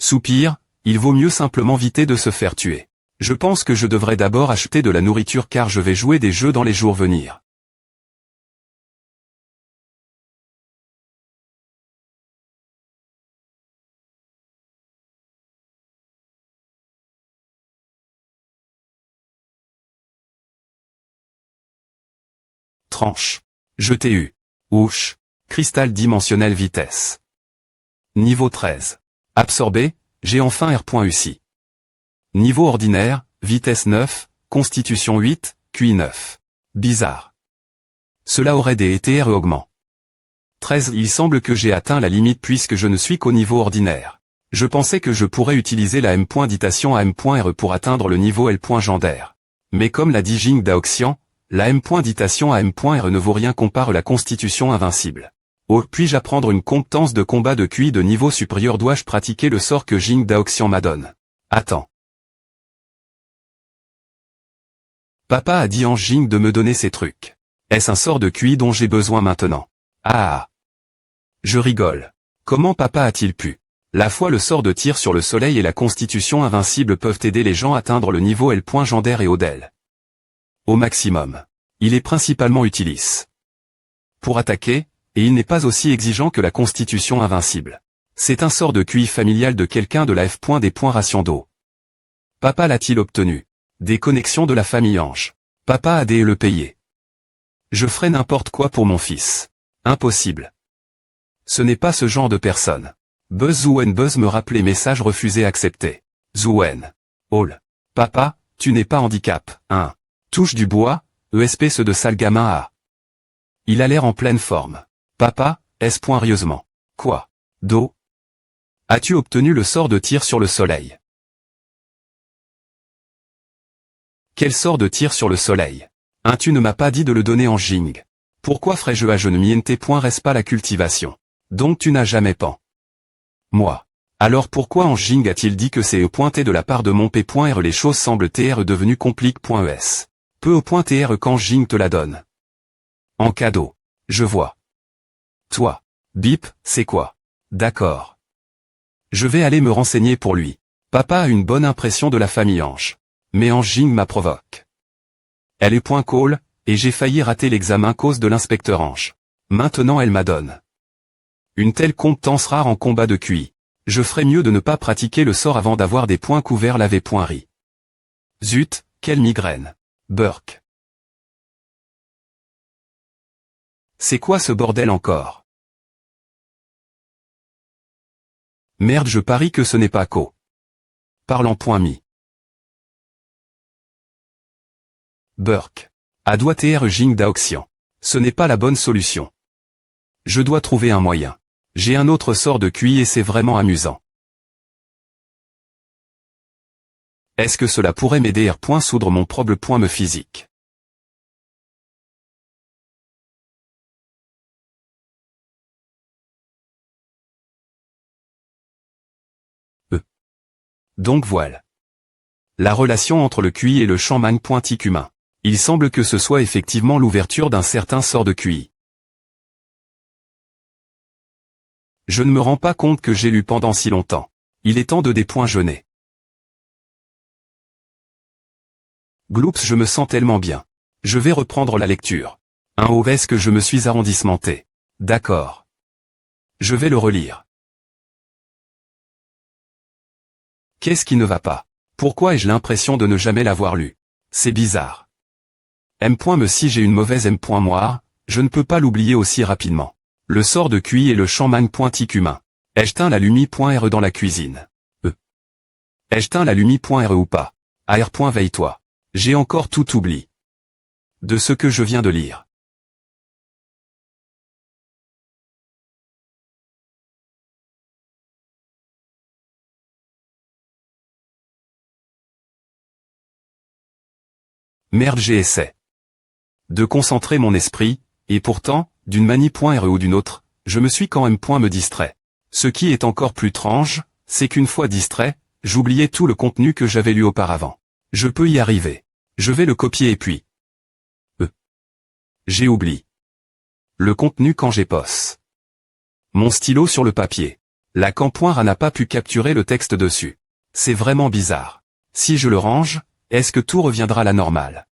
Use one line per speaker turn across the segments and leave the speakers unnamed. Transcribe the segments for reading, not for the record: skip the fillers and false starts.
Soupir, il vaut mieux simplement éviter de se faire tuer. Je pense que je devrais d'abord acheter de la nourriture car je vais jouer des jeux dans les jours venir. Tranche. Je t'ai eu. Ouch. Cristal dimensionnel vitesse. Niveau 13. Absorbé, j'ai enfin R.UCI. Niveau ordinaire, vitesse 9, constitution 8, QI 9. Bizarre. Cela aurait des ETR augment. 13. Il semble que j'ai atteint la limite puisque je ne suis qu'au niveau ordinaire. Je pensais que je pourrais utiliser la M.ditation à M.R pour atteindre le niveau L.gendaire. Mais comme l'a dit Jing Daoxian, la M.ditation à M.R ne vaut rien comparé à la constitution invincible. Oh, puis-je apprendre une compétence de combat de QI de niveau supérieur? Dois-je pratiquer le sort que Jing Daoxian m'adonne? Attends. Papa a dit en Jing de me donner ces trucs. Est-ce un sort de QI dont j'ai besoin maintenant? Ah. Je rigole. Comment papa a-t-il pu? La fois le sort de tir sur le soleil et la constitution invincible peuvent aider les gens à atteindre le niveau L.gendaire et au-delà. Au maximum. Il est principalement utilis pour attaquer, et il n'est pas aussi exigeant que la constitution invincible. C'est un sort de QI familial de quelqu'un de la F. Des points ration d'eau. Papa l'a-t-il obtenu? Des connexions de la famille Ange. Papa a le payer. Je ferai n'importe quoi pour mon fils. Impossible. Ce n'est pas ce genre de personne. Buzz Zouen Buzz me rappelait message refusé accepté. Zouen. All. Papa, tu n'es pas handicap, hein. Touche du bois, ESP ce de sale gamin a. Il a l'air en pleine forme. Papa, est-ce. Quoi? Do? As-tu obtenu le sort de tir sur le soleil? Quel sort de tir sur le soleil? Hein, tu ne m'as pas dit de le donner en Jing. Pourquoi ferais-je à je ne miente point reste pas la cultivation? Donc tu n'as jamais pan. Moi. Alors pourquoi en Jing a-t-il dit que c'est pointé de la part de mon P.R les choses semblent tr devenues compliques.es. Peu au point tr quand Jing te la donne. En cadeau. Je vois. Toi. Bip, c'est quoi? D'accord. Je vais aller me renseigner pour lui. Papa a une bonne impression de la famille Ange. Mais Ange Jing m'a provoque. Elle est point call, et j'ai failli rater l'examen cause de l'inspecteur Ange. Maintenant elle m'adonne. Une telle compétence rare en combat de QI. Je ferais mieux de ne pas pratiquer le sort avant d'avoir des points couverts lavé.ri. Zut, quelle migraine. Burk. C'est quoi ce bordel encore? Merde, je parie que ce n'est pas co. Parlant.mi. Burk. A doit tr Jing Daoxian. Ce n'est pas la bonne solution. Je dois trouver un moyen. J'ai un autre sort de QI et c'est vraiment amusant. Est-ce que cela pourrait m'aider à soudre mon problème physique? Donc voilà. La relation entre le QI et le champ magnétique humain. Il semble que ce soit effectivement l'ouverture d'un certain sort de QI. Je ne me rends pas compte que j'ai lu pendant si longtemps. Il est temps de des points jeûner. Gloops, je me sens tellement bien. Je vais reprendre la lecture. Un OVS que je me suis arrondissementé. D'accord. Je vais le relire. Qu'est-ce qui ne va pas? Pourquoi ai-je l'impression de ne jamais l'avoir lu? C'est bizarre. M. Me si j'ai une mauvaise M. Moire, je ne peux pas l'oublier aussi rapidement. Le sort de QI et le champ magnétique humain. Ai-je teint la lumi.re dans la cuisine? Ai-je teint la lumi.re ou pas? AR. Veille-toi. J'ai encore tout oublié. De ce que je viens de lire. Merde, j'essaie de concentrer mon esprit, et pourtant, d'une manie.re ou d'une autre, je me suis quand même me distrait. Ce qui est encore plus étrange, c'est qu'une fois distrait, j'oubliais tout le contenu que j'avais lu auparavant. Je peux y arriver. Je vais le copier et puis... J'ai oublié. Le contenu quand j'ai posse mon stylo sur le papier. La camp.ra n'a pas pu capturer le texte dessus. C'est vraiment bizarre. Si je le range, est-ce que tout reviendra à la normale?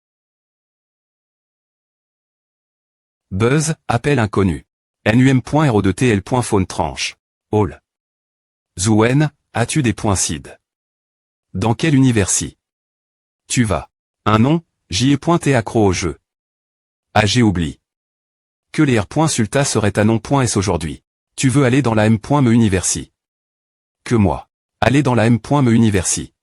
Buzz, appel inconnu. NUM.RO2TL.Faune tranche. All. Zouen, as-tu des points CID? Dans quel universi? Tu vas. Un nom, j'y ai pointé accro au jeu. Ah j'ai oublié. Que les R.Sulta seraient à non.S aujourd'hui. Tu veux aller dans la M.Me universi? Que moi. Aller dans la M.Me universi.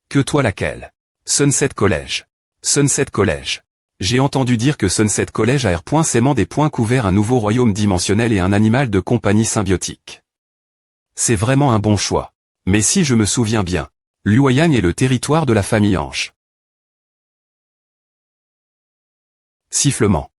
Que toi laquelle? Sunset College. Sunset College. J'ai entendu dire que Sunset College a R.S'aimant des points couverts un nouveau royaume dimensionnel et un animal de compagnie symbiotique. C'est vraiment un bon choix. Mais si je me souviens bien, Luoyang est le territoire de la famille Ange. Sifflement.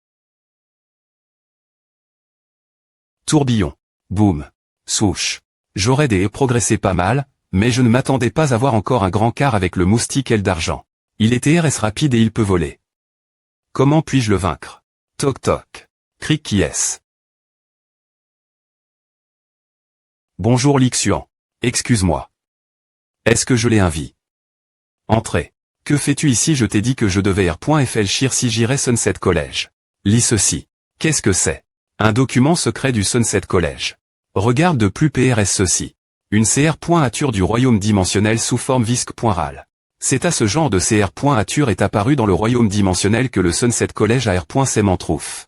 Tourbillon. Boum. Souche. J'aurais progressé pas mal, mais je ne m'attendais pas à voir encore un grand quart avec le moustique aile d'argent. Il était RS rapide et il peut voler. Comment puis-je le vaincre? Toc toc. Cric qui est-ce? Bonjour Lixuan. Excuse-moi. Est-ce que je l'ai invi? Entrez. Que fais-tu ici? Je t'ai dit que je devais R.Fléchir si j'irais Sunset College. Lis ceci. Qu'est-ce que c'est? Un document secret du Sunset College. Regarde de plus PRS ceci. Une CR.ature du royaume dimensionnel sous forme visque.ral. C'est à ce genre de CR.ature est apparu dans le royaume dimensionnel que le Sunset College a R.S'aimant trouffe.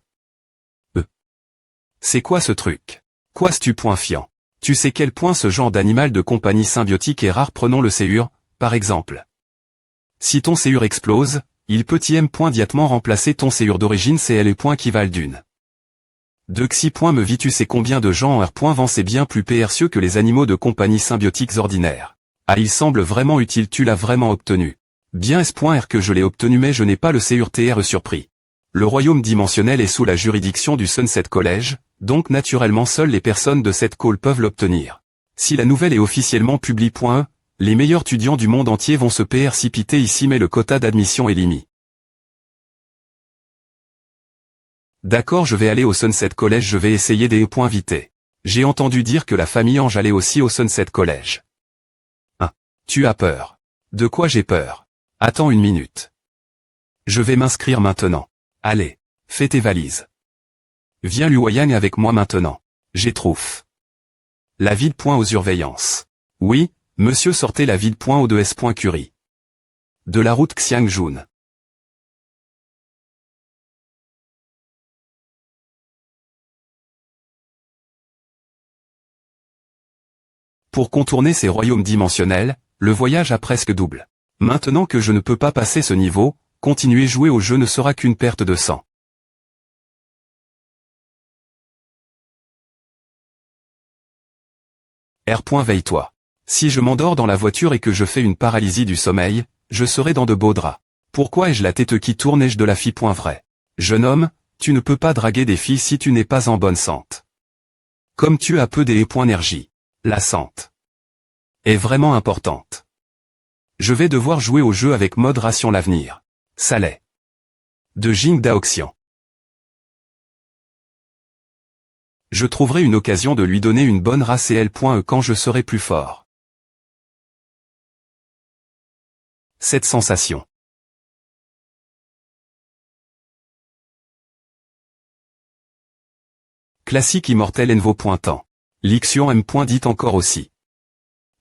C'est quoi ce truc? Quoi ce point fiant? Tu sais quel point ce genre d'animal de compagnie symbiotique est rare? Prenons le séur, par exemple. Si ton séur explose, il peut immédiatement remplacer ton séur d'origine CL et point qui valent d'une. De xi. Me vis tu sais combien de gens en R. C'est bien plus précieux que les animaux de compagnie symbiotiques ordinaires. Ah il semble vraiment utile, tu l'as vraiment obtenu. Bien S.R que je l'ai obtenu mais je n'ai pas le séur TR surpris. Le royaume dimensionnel est sous la juridiction du Sunset College, donc naturellement seules les personnes de cette call peuvent l'obtenir. Si la nouvelle est officiellement publiée. Les meilleurs étudiants du monde entier vont se précipiter ici mais le quota d'admission est limité. D'accord, je vais aller au Sunset College, je vais essayer des points vités. J'ai entendu dire que la famille Ange allait aussi au Sunset College. Tu as peur. De quoi j'ai peur? Attends une minute. Je vais m'inscrire maintenant. Allez, fais tes valises. Viens Luoyang avec moi maintenant. J'ai trouffe. La vide. Aux surveillances. Oui, monsieur sortez la vide. Au 2S. Curie. De la route Xiangjun. Pour contourner ces royaumes dimensionnels, le voyage a presque double. Maintenant que je ne peux pas passer ce niveau, continuer jouer au jeu ne sera qu'une perte de sang. R. Veille-toi. Si je m'endors dans la voiture et que je fais une paralysie du sommeil, je serai dans de beaux draps. Pourquoi ai-je la tête qui tourne? Ai-je de la fille? Vrai. Jeune homme, tu ne peux pas draguer des filles si tu n'es pas en bonne santé. Comme tu as peu d'énergie. La santé est vraiment importante. Je vais devoir jouer au jeu avec modération l'avenir. Ça l'est. De Jing Daoxian. Je trouverai une occasion de lui donner une bonne race et L.E quand je serai plus fort. Cette sensation. Classique immortel Envo pointant. Lixuan M. Dit encore aussi.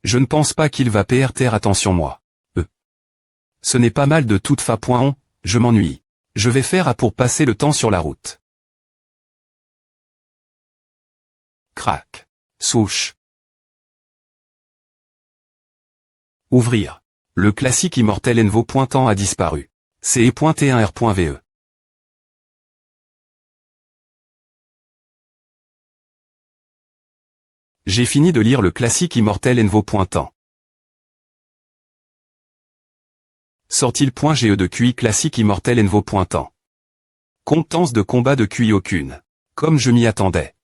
Je ne pense pas qu'il va perdre attention moi. Ce n'est pas mal de toute façon, je m'ennuie. Je vais faire à pour passer le temps sur la route. Crac. Souche. Ouvrir. Le classique immortel Envo pointant a disparu. CE.T1R.VE. J'ai fini de lire le classique immortel Envo pointant. Sortil.ge de QI classique immortel Envo pointant. Compétence de combat de QI aucune. Comme je m'y attendais.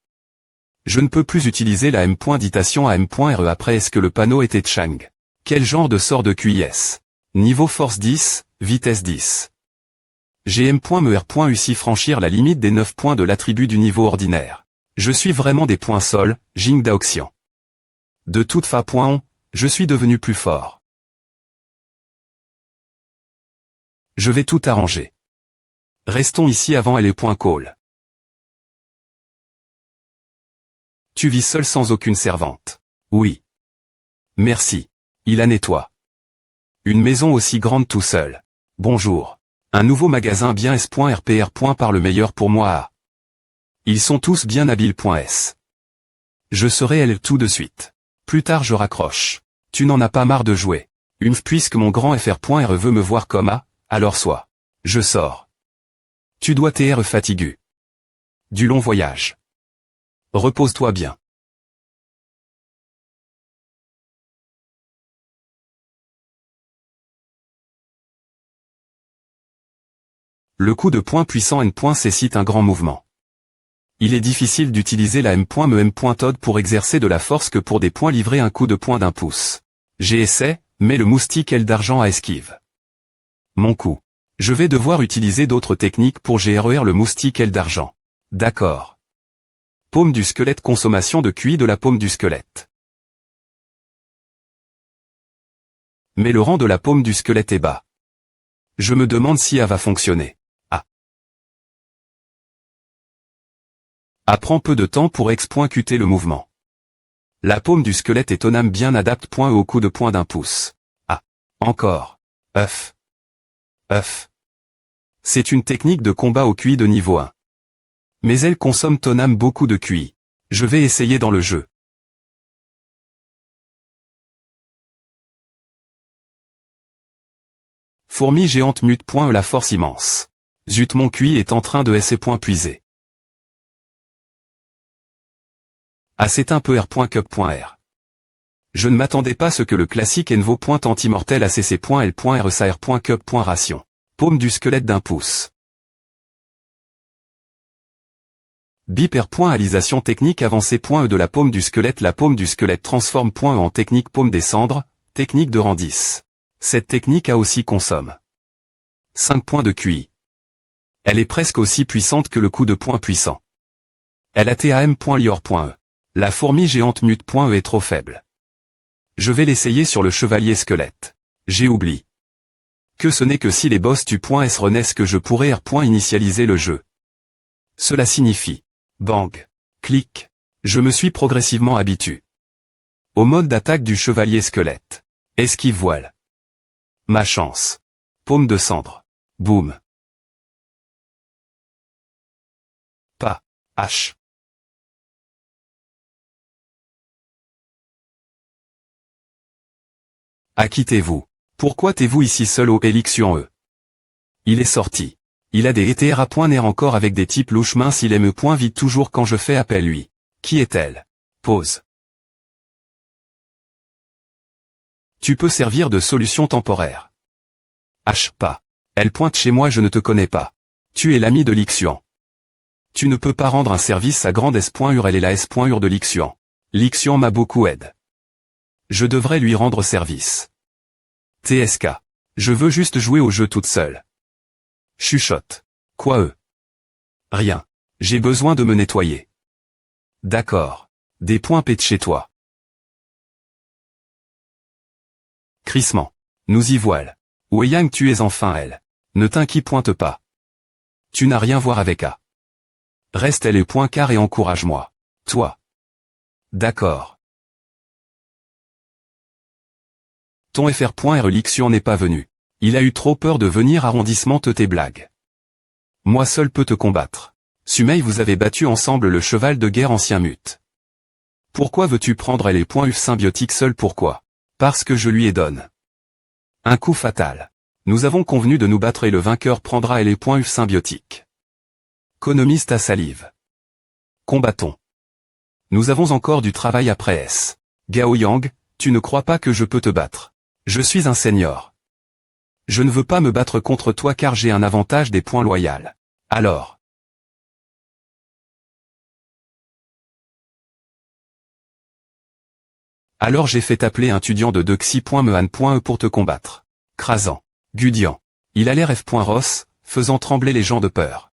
Je ne peux plus utiliser la M.Ditation à M.RE après est-ce que le panneau était Chang? Quel genre de sort de QIS? Niveau force 10, vitesse 10. J'ai M.Me.U franchir la limite des 9 points de l'attribut du niveau ordinaire. Je suis vraiment des points sol, Jing Daoxian. De toute façon, je suis devenu plus fort. Je vais tout arranger. Restons ici avant les points call. Tu vis seul sans aucune servante. Oui. Merci. Il a nettoie. Une maison aussi grande tout seul. Bonjour. Un nouveau magasin bien S.RPR. Par le meilleur pour moi. Ah. Ils sont tous bien habiles.s. Je serai elle tout de suite. Plus tard je raccroche. Tu n'en as pas marre de jouer. Puisque mon grand FR.R veut me voir comme A, alors soit. Je sors. Tu dois t'être fatigué. Du long voyage. Repose-toi bien. Le coup de poing puissant N. cite un grand mouvement. Il est difficile d'utiliser la M.Todd pour exercer de la force que pour des poings livrés un coup de poing d'un pouce. J'essaie, mais le moustique L d'argent à esquive. Mon coup. Je vais devoir utiliser d'autres techniques pour gérer le moustique L d'argent. D'accord. Paume du squelette. Consommation de QI de la paume du squelette. Mais le rang de la paume du squelette est bas. Je me demande si elle va fonctionner. Prend peu de temps pour exécuter le mouvement. La paume du squelette est toname bien adapte au coup de poing d'un pouce. Encore. Œuf. C'est une technique de combat au QI de niveau 1. Mais elle consomme toname beaucoup de QI. Je vais essayer dans le jeu. Fourmi géante mute. La force immense. Zut, mon QI est en train de puiser. C'est un peu R.Cup.R. Je ne m'attendais pas à ce que le classique Envo. Antimortel ACC.L.RSAR.Cup. Ration. Paume du squelette d'un pouce. Biper. Technique avancée. E de la paume du squelette. La paume du squelette transforme. E en technique paume des cendres, technique de rang 10. Cette technique a aussi consomme 5 points de QI. Elle est presque aussi puissante que le coup de poing puissant. Elle a TAM.Lior.E. La fourmi géante mute. E est trop faible. Je vais l'essayer sur le chevalier squelette. J'ai oublié. Que ce n'est que si les boss du .S renaissent que je pourrai initialiser le jeu. Cela signifie. Bang. Clic. Je me suis progressivement habitué. Au mode d'attaque du chevalier squelette. Esquive voile. Ma chance. Paume de cendre. Boum. Pas. H. Acquittez-vous. Pourquoi t'es-vous ici seul au Elixion E? Il est sorti. Il a des ETR à .ner encore avec des types louches minces. Il me vide toujours quand je fais appel lui. Qui est-elle? Pause. Tu peux servir de solution temporaire. H. Pas. Elle pointe chez moi. Je ne te connais pas. Tu es l'ami de Lixian. Tu ne peux pas rendre un service à grande S.UR. Elle est la S.UR de Lixian. Lixian m'a beaucoup aidé. Je devrais lui rendre service. TSK. Je veux juste jouer au jeu toute seule. Chuchote. Quoi Rien. J'ai besoin de me nettoyer. D'accord. Des points pètent chez toi. Crissement. Nous y voiles. Wei-Yang, tu es enfin elle. Ne t'inquiète pas. Tu n'as rien à voir avec A. Reste elle et .car et encourage-moi. Toi. D'accord. Ton FR.R. Lixian n'est pas venu. Il a eu trop peur de venir. Arrondissement tes blagues. Moi seul peux te combattre. Sumei, vous avez battu ensemble le cheval de guerre ancien mute. Pourquoi veux-tu prendre les points symbiotiques seul? Pourquoi? Parce que je lui ai donne. Un coup fatal. Nous avons convenu de nous battre et le vainqueur prendra les points symbiotiques. Économiste à salive. Combattons. Nous avons encore du travail après S. Gao Yang, tu ne crois pas que je peux te battre? Je suis un senior. Je ne veux pas me battre contre toi car j'ai un avantage des points loyaux. Alors. Alors j'ai fait appeler un étudiant de Dexy.Mehan.E pour te combattre. Crasant. Gudian. Il a l'air F.Ross, faisant trembler les gens de peur.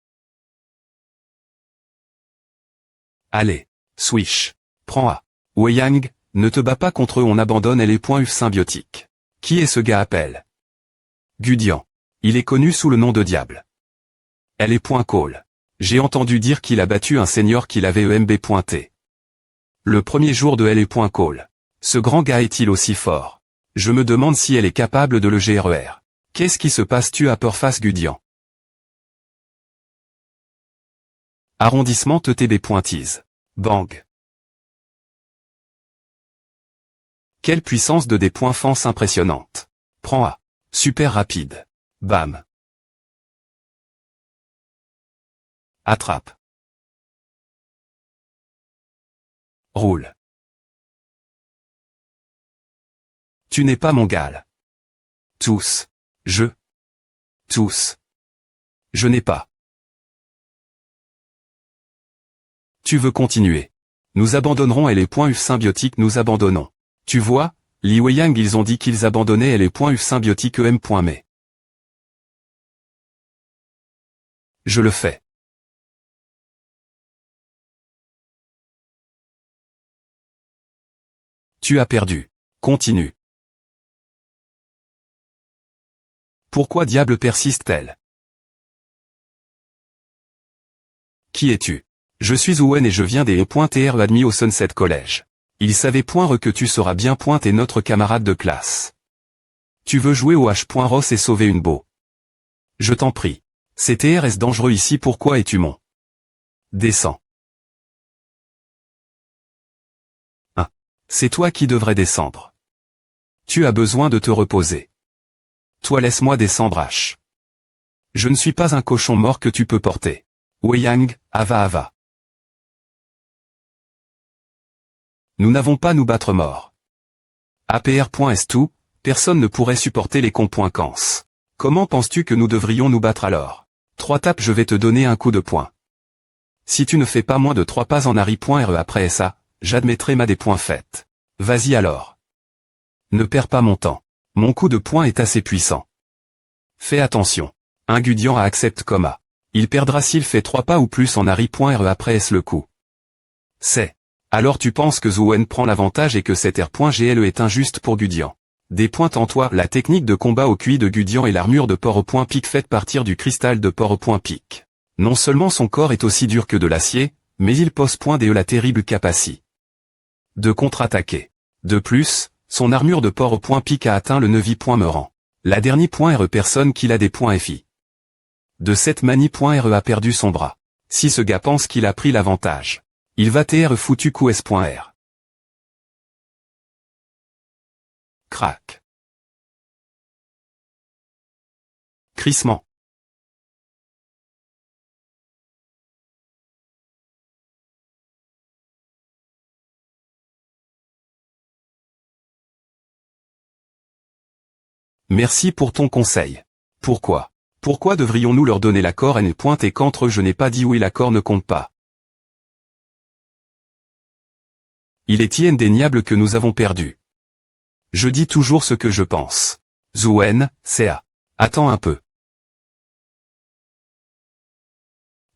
Allez. Swish. Prends A. Wei-Yang, Ne te bats pas contre eux, on abandonne les points UF symbiotiques. Qui est ce gars appelle? Gudian. Il est connu sous le nom de Diable. Elle est point call. J'ai entendu dire qu'il a battu un senior qu'il avait EMB pointé. Le premier jour de elle est point call. Ce grand gars est-il aussi fort? Je me demande si elle est capable de le GRER. Qu'est-ce qui se passe? Tu as peur face Gudian? Arrondissement TTB pointise. Bang. Quelle puissance de dépoint-fence impressionnante. Prends A. Super rapide. Bam. Attrape. Roule. Tu n'es pas mon gal. Tous. Je. Tous. Je n'ai pas. Tu veux continuer. Nous abandonnerons et les points UF symbiotiques nous abandonnons. Tu vois, Li Weiyang ils ont dit qu'ils abandonnaient et les points UF symbiotiques EM. Mais. Je le fais. Tu as perdu. Continue. Pourquoi diable persiste-t-elle? Qui es-tu? Je suis Owen et je viens des E.TR admis au Sunset College. Il savait point que tu seras bien pointe et notre camarade de classe. Tu veux jouer au H.Ross et sauver une beau. Je t'en prie. C'est TRS dangereux ici, pourquoi es-tu mon? Descends. C'est toi qui devrais descendre. Tu as besoin de te reposer. Toi laisse-moi descendre H. Je ne suis pas un cochon mort que tu peux porter. Weiyang, ava. Nous n'avons pas nous battre mort. APR.S tout, personne ne pourrait supporter les cons.cans. Comment penses-tu que nous devrions nous battre alors? 3 tapes, je vais te donner un coup de poing. Si tu ne fais pas moins de 3 pas en Harry.re après ça, j'admettrai ma des points faites. Vas-y alors. Ne perds pas mon temps. Mon coup de poing est assez puissant. Fais attention. Un Gudian accepte comme A. Il perdra s'il fait 3 pas ou plus en Harry.re après le coup. C'est. Alors tu penses que Zouen prend l'avantage et que cet R.GLE est injuste pour Gudian. Des points en toi, la technique de combat au QI de Gudian et l'armure de port au point pic faite partir du cristal de port au point pic. Non seulement son corps est aussi dur que de l'acier, mais il pose point la terrible capacité de contre-attaquer. De plus, son armure de port au point pic a atteint le 9 point meurant. La dernière point RE personne qu'il a des points FI. De cette manie point RE a perdu son bras. Si ce gars pense qu'il a pris l'avantage, il va TR foutu coup S.R. Crac. Crissement. Merci pour ton conseil. Pourquoi? Pourquoi devrions-nous leur donner l'accord N pointe et qu'entre eux je n'ai pas dit oui l'accord ne compte pas? Il est indéniable que nous avons perdu. Je dis toujours ce que je pense. Zouen, CA. Attends un peu.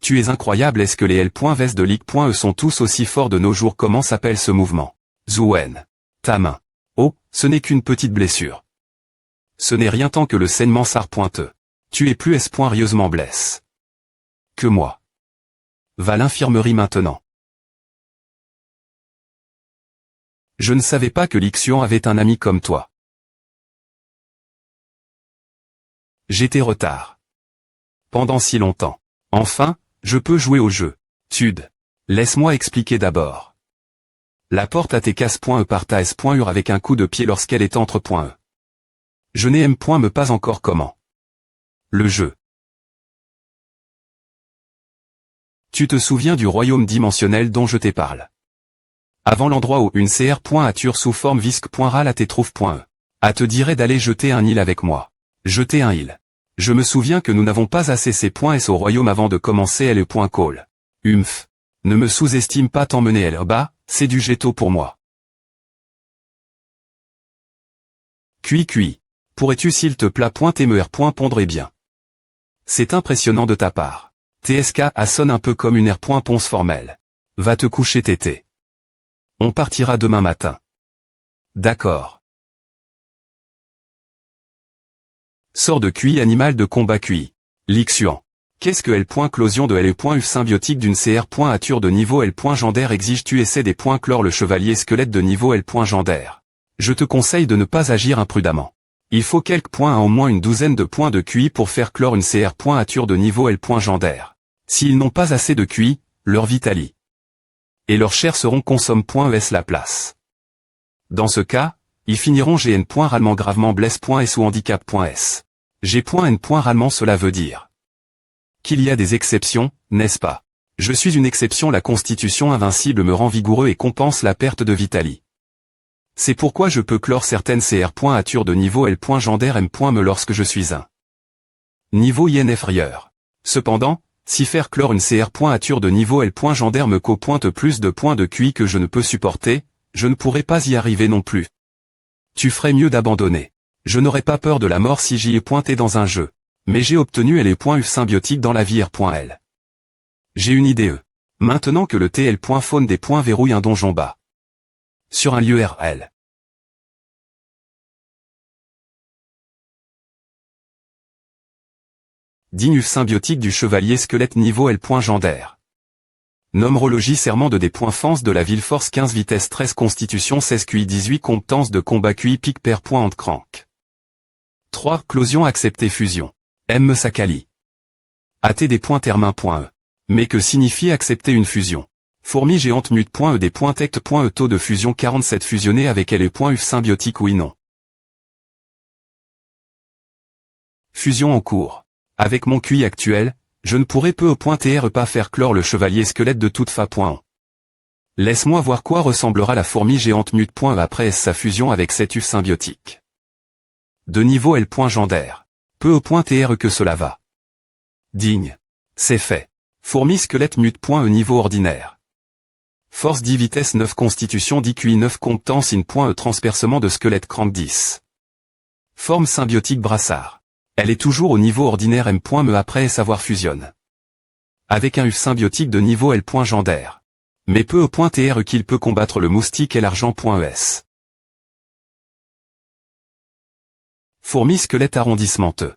Tu es incroyable, est-ce que les L.Vs de Ligue.E sont tous aussi forts de nos jours? Comment s'appelle ce mouvement? Zouen. Ta main. Oh, ce n'est qu'une petite blessure. Ce n'est rien tant que le saignement sarpointeux. Tu es plus espoirieusement blesse que moi. Va à l'infirmerie maintenant. Je ne savais pas que Lixian avait un ami comme toi. J'étais retard. Pendant si longtemps. Enfin, je peux jouer au jeu. Tude. Laisse-moi expliquer d'abord. La porte à tes casse.e par ta S.ur avec un coup de pied lorsqu'elle est entre.e. Je n'aime point me pas encore comment. Le jeu. Tu te souviens du royaume dimensionnel dont je t'ai parlé? Avant l'endroit où une CR.ature sous forme visque.ral à tes trouve.e. À te dirait d'aller jeter un île avec moi. Jeter un île. Je me souviens que nous n'avons pas assez ces points S au royaume avant de commencer le.call. Humph. Ne me sous-estime pas t'emmener elle bas, c'est du ghetto pour moi. Cui. Pourrais-tu s'il te plaît .mer.pondre bien. C'est impressionnant de ta part. TSK sonne un peu comme une R.ponce formelle. Va te coucher tété. On partira demain matin. D'accord. Sort de QI animal de combat QI. Lixuan. Qu'est-ce que L. Closion de L. U symbiotique d'une CR. Ature de niveau L. Gendaire exige tu essaies des points clore le chevalier squelette de niveau L. Gendaire. Je te conseille de ne pas agir imprudemment. Il faut quelques points à au moins une douzaine de points de QI pour faire clore une CR. Ature de niveau L. Gendaire. S'ils n'ont pas assez de QI, leur Vitali et leurs chairs seront consomme.es la place. Dans ce cas, ils finiront GN. Rallement gravement blesse.s ou handicap.s. G.N. Rallement cela veut dire qu'il y a des exceptions, n'est-ce pas? Je suis une exception. La constitution invincible me rend vigoureux et compense la perte de Vitali. C'est pourquoi je peux clore certaines CR. Ature de niveau L. Gendaire M. Me lorsque je suis un niveau IN inférieur. Cependant, si faire clore une CR. Ature de niveau L. Gendaire me co-pointe plus de points de QI que je ne peux supporter, je ne pourrai pas y arriver non plus. Tu ferais mieux d'abandonner. Je n'aurais pas peur de la mort si j'y ai pointé dans un jeu. Mais j'ai obtenu les points U symbiotiques dans la vie R.L. J'ai une idée Maintenant que le TL. Faune des points verrouille un donjon bas. Sur un lieu RL. Digne symbiotique du chevalier squelette niveau L. Gendaire. Numérologie serment de des points fence de la ville force 15 vitesse 13 constitution 16 QI 18 compétence de combat QI pic pair point crank. 3. Closion acceptée fusion. M. Sakali. AT des points termin.e. Mais que signifie accepter une fusion? Fourmi géante mute.e des points tect.e taux de fusion 47 fusionné avec L. U symbiotique oui non. Fusion en cours. Avec mon QI actuel, je ne pourrai peu au point TR pas faire clore le chevalier squelette de toute fa.on. Laisse-moi voir quoi ressemblera la fourmi géante mute.e après sa fusion avec cette U symbiotique. De niveau L. Gendaire. Peu au point TR que cela va. Digne. C'est fait. Fourmi squelette mute.e niveau ordinaire. Force 10 vitesse 9 constitution 10 QI 9 compétence in.e transpercement de squelette crank 10. Forme symbiotique brassard. Elle est toujours au niveau ordinaire M.me après savoir fusionne. Avec un U symbiotique de niveau L. Gendaire. Mais peu au point TR qu'il peut combattre le moustique et l'argent.es. Fourmi squelette arrondissement E.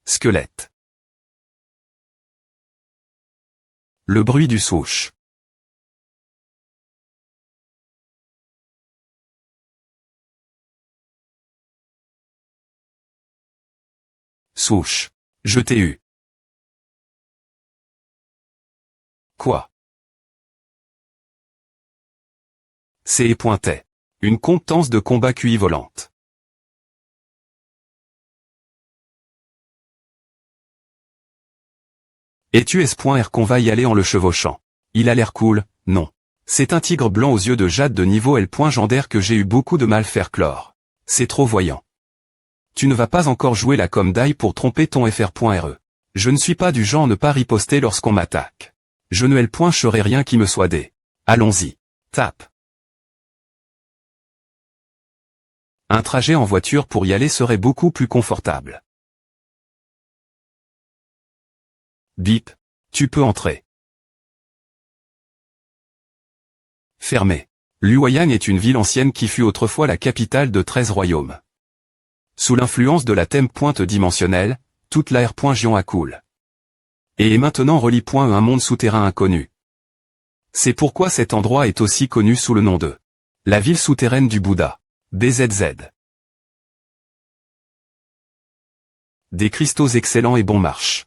Squelette. Le bruit du souche. Souche. Je t'ai eu. Quoi? C'est pointait. Une compétence de combat QI volante. Et tu es.R qu'on va y aller en le chevauchant. Il a l'air cool, non. C'est un tigre blanc aux yeux de jade de niveau L. Gendaire que j'ai eu beaucoup de mal faire clore. C'est trop voyant. Tu ne vas pas encore jouer la com d'ail pour tromper ton FR.RE. Je ne suis pas du genre ne pas riposter lorsqu'on m'attaque. Je ne L.cherai rien qui me soit des. Allons-y. Tape. Un trajet en voiture pour y aller serait beaucoup plus confortable. Bip. Tu peux entrer. Fermé. Luoyang est une ville ancienne qui fut autrefois la capitale de 13 royaumes. Sous l'influence de la thème pointe dimensionnelle, toute la R.Gion accoule. Et est maintenant relie un monde souterrain inconnu. C'est pourquoi cet endroit est aussi connu sous le nom de la ville souterraine du Bouddha. BZZ. Des cristaux excellents et bon marche.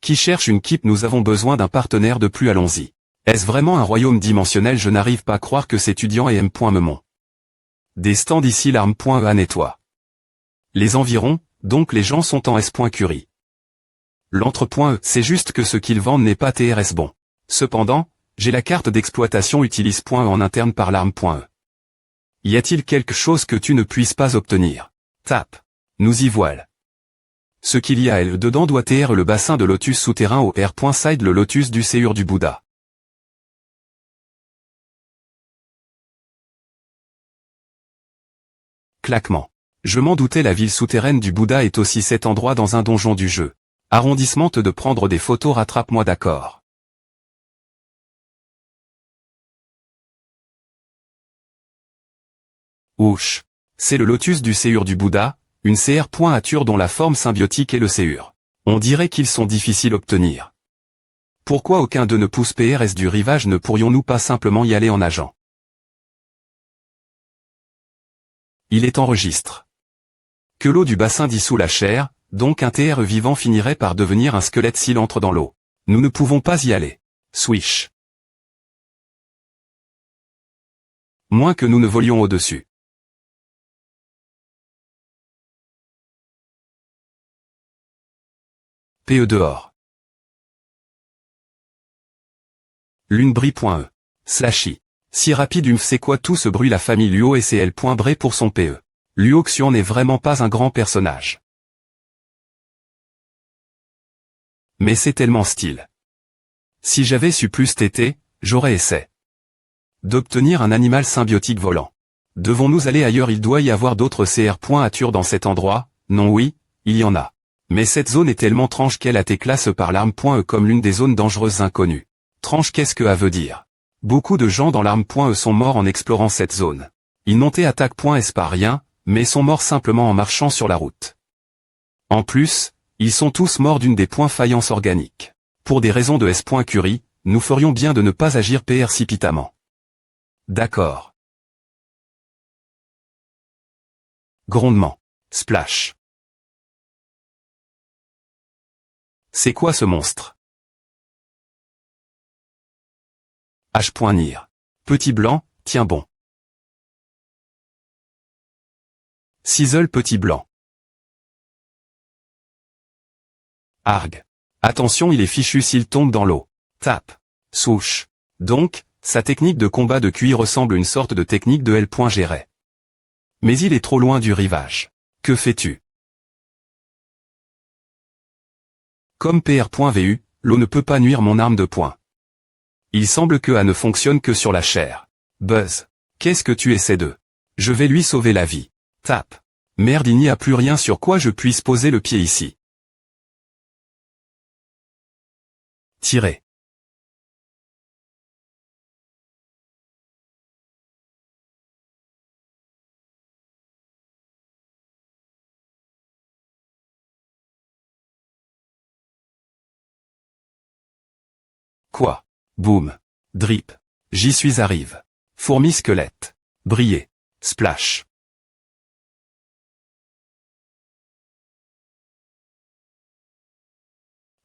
Qui cherche une keep? Nous avons besoin d'un partenaire de plus, allons-y. Est-ce vraiment un royaume dimensionnel? Je n'arrive pas à croire que c'est étudiant et M.Memon. Des stands ici l'arme.a nettoie. Les environs, donc les gens sont en S.Curie. L'entre.e, c'est juste que ce qu'ils vendent n'est pas TRS bon. Cependant, j'ai la carte d'exploitation utilise.e en interne par l'arme.e. Y a-t-il quelque chose que tu ne puisses pas obtenir? Tape. Nous y voilà. Ce qu'il y a dedans doit être le bassin de lotus souterrain au R.side le lotus du séur du Bouddha. Claquement. Je m'en doutais, la ville souterraine du Bouddha est aussi cet endroit dans un donjon du jeu. Arrondissement de prendre des photos, rattrape-moi, d'accord. Ouch. C'est le lotus du séur du Bouddha, une CR.ature dont la forme symbiotique est le séur. On dirait qu'ils sont difficiles à obtenir. Pourquoi aucun d'eux ne pousse PRS du rivage, ne pourrions-nous pas simplement y aller en nageant? Il est enregistre. Que l'eau du bassin dissout la chair, donc un TRE vivant finirait par devenir un squelette s'il entre dans l'eau. Nous ne pouvons pas y aller. Swish. Moins que nous ne volions au-dessus. PE dehors. Lune.bri.e. Slashy. Si rapide c'est quoi tout ce bruit? La famille Luo et CL.bre pour son PE. Luo Xian n'est vraiment pas un grand personnage. Mais c'est tellement style. Si j'avais su plus tété, j'aurais essayé d'obtenir un animal symbiotique volant. Devons-nous aller ailleurs? Il doit y avoir d'autres CR.ature dans cet endroit. Non, oui, il y en a. Mais cette zone est tellement tranche qu'elle a été classée par l'arme.e comme l'une des zones dangereuses inconnues. Tranche, qu'est-ce que ça veut dire? Beaucoup de gens dans l'arme.e sont morts en explorant cette zone. Ils n'ont été attaque.s pas rien, mais sont morts simplement en marchant sur la route. En plus, ils sont tous morts d'une des points faillances organiques. Pour des raisons de S.Curie, nous ferions bien de ne pas agir précipitamment. D'accord. Grondement. Splash. C'est quoi ce monstre? H.Nir. Petit blanc, tiens bon. Sizzle petit blanc. Arg. Attention, il est fichu s'il tombe dans l'eau. Tape. Souche. Donc, sa technique de combat de QI ressemble à une sorte de technique de L.Géret. Mais il est trop loin du rivage. Que fais-tu? Comme PR.vu, l'eau ne peut pas nuire mon arme de poing. Il semble que A ne fonctionne que sur la chair. Buzz. Qu'est-ce que tu essaies de? Je vais lui sauver la vie. Tape. Merde, il n'y a plus rien sur quoi je puisse poser le pied ici. Tirer. Quoi? Boum. Drip. J'y suis arrive. Fourmi squelette. Briller. Splash.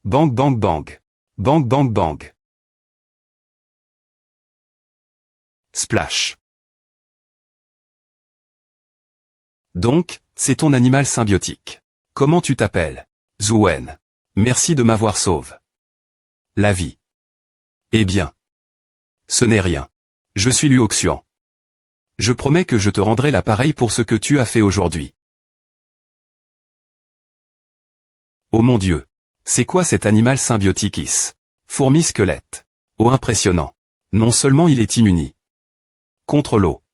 Bang bang bang. Bang bang bang. Splash. Donc, c'est ton animal symbiotique. Comment tu t'appelles? Zuen. Merci de m'avoir sauvé la vie. Eh bien. Ce n'est rien. Je suis Luo Xian. Je promets que je te rendrai l'appareil pour ce que tu as fait aujourd'hui. Oh mon Dieu. C'est quoi cet animal symbiotique is? Fourmi squelette. Oh impressionnant. Non seulement il est immuni contre l'eau,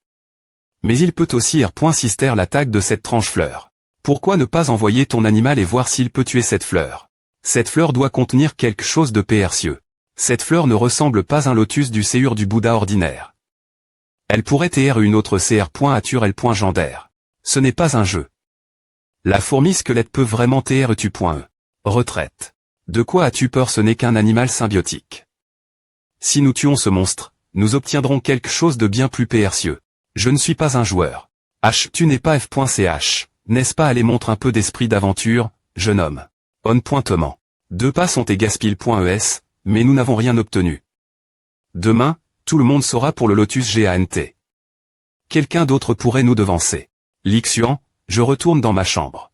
mais il peut aussi R.sister l'attaque de cette tranche fleur. Pourquoi ne pas envoyer ton animal et voir s'il peut tuer cette fleur? Cette fleur doit contenir quelque chose de précieux. Cette fleur ne ressemble pas à un lotus du séur du Bouddha ordinaire. Elle pourrait être une autre CR.ature L.gendaire. Ce n'est pas un jeu. La fourmi squelette peut vraiment tu.e. Retraite. De quoi as-tu peur? Ce n'est qu'un animal symbiotique. Si nous tuons ce monstre, nous obtiendrons quelque chose de bien plus précieux. Je ne suis pas un joueur. Tu n'es pas F.ch, n'est-ce pas? Allez, montre un peu d'esprit d'aventure, jeune homme. On pointement. 2 pas sont et gaspille.es, mais nous n'avons rien obtenu. Demain, tout le monde saura pour le lotus GANT. Quelqu'un d'autre pourrait nous devancer. Lixian, je retourne dans ma chambre.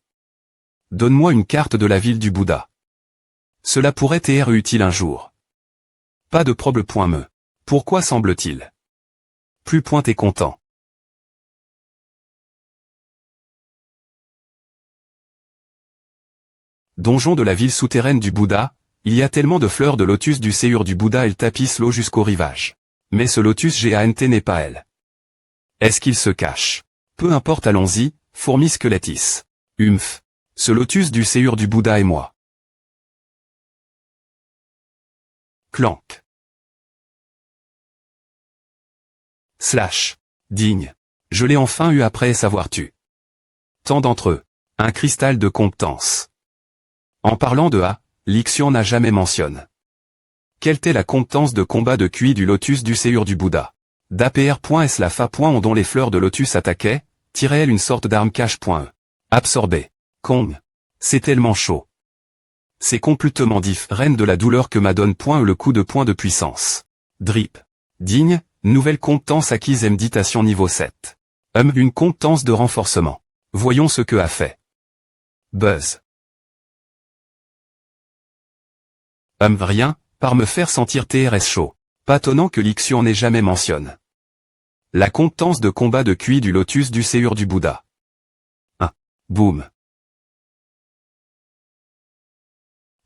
Donne-moi une carte de la ville du Bouddha. Cela pourrait être utile un jour. Pas de problème.me. Pourquoi semble-t-il plus t'es content? Donjon de la ville souterraine du Bouddha, il y a tellement de fleurs de lotus du séur du Bouddha, elles tapissent l'eau jusqu'au rivage. Mais ce lotus GANT n'est pas elle. Est-ce qu'il se cache? Peu importe, allons-y, fourmi squelettis. Humph. Ce lotus du séur du Bouddha et moi. Clank. Slash. Digne. Je l'ai enfin eu après savoir tu. Tant d'entre eux. Un cristal de compétence. En parlant de A, Lixian n'a jamais mentionné. Quelle est la compétence de combat de QI du lotus du séur du Bouddha? d'APR.S la fa. Dont les fleurs de lotus attaquaient, tirait-elle une sorte d'arme cache.e. Absorbé. Kong. C'est tellement chaud. C'est complètement reine de la douleur que m'adonne le coup de poing de puissance. Drip. Digne, nouvelle compétence acquise méditation niveau 7. Une compétence de renforcement. Voyons ce que a fait. Buzz. Rien, par me faire sentir TRS chaud. Pas étonnant que Lixian n'ait jamais mentionné. La compétence de combat de QI du lotus du séur du Bouddha. 1. Boum.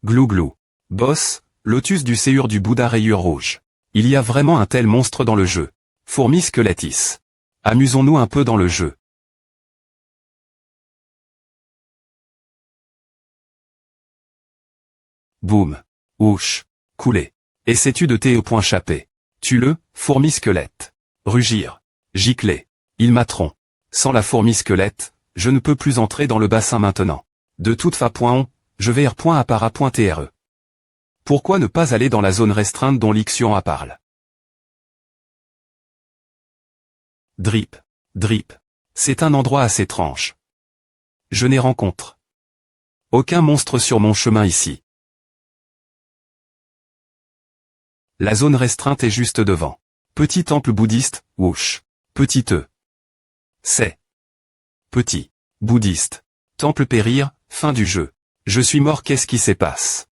Glou glou. Boss, lotus du séur du Bouddha rayure rouge. Il y a vraiment un tel monstre dans le jeu. Fourmi squelettis. Amusons-nous un peu dans le jeu. Boum. Ouch. Couler. Essaies-tu de au point chapé. Tue-le, fourmi squelette. Rugir. Gicler. Il m'attront. Sans la fourmi squelette, je ne peux plus entrer dans le bassin maintenant. De toute façon, je vais r.apara.tre. Pourquoi ne pas aller dans la zone restreinte dont Lixian a parle? Drip. Drip. C'est un endroit assez étrange. Je n'ai rencontre aucun monstre sur mon chemin ici. La zone restreinte est juste devant. Petit temple bouddhiste, whoosh. Petit E. C'est. Petit. Bouddhiste. Temple périr, fin du jeu. Je suis mort, qu'est-ce qui se passe?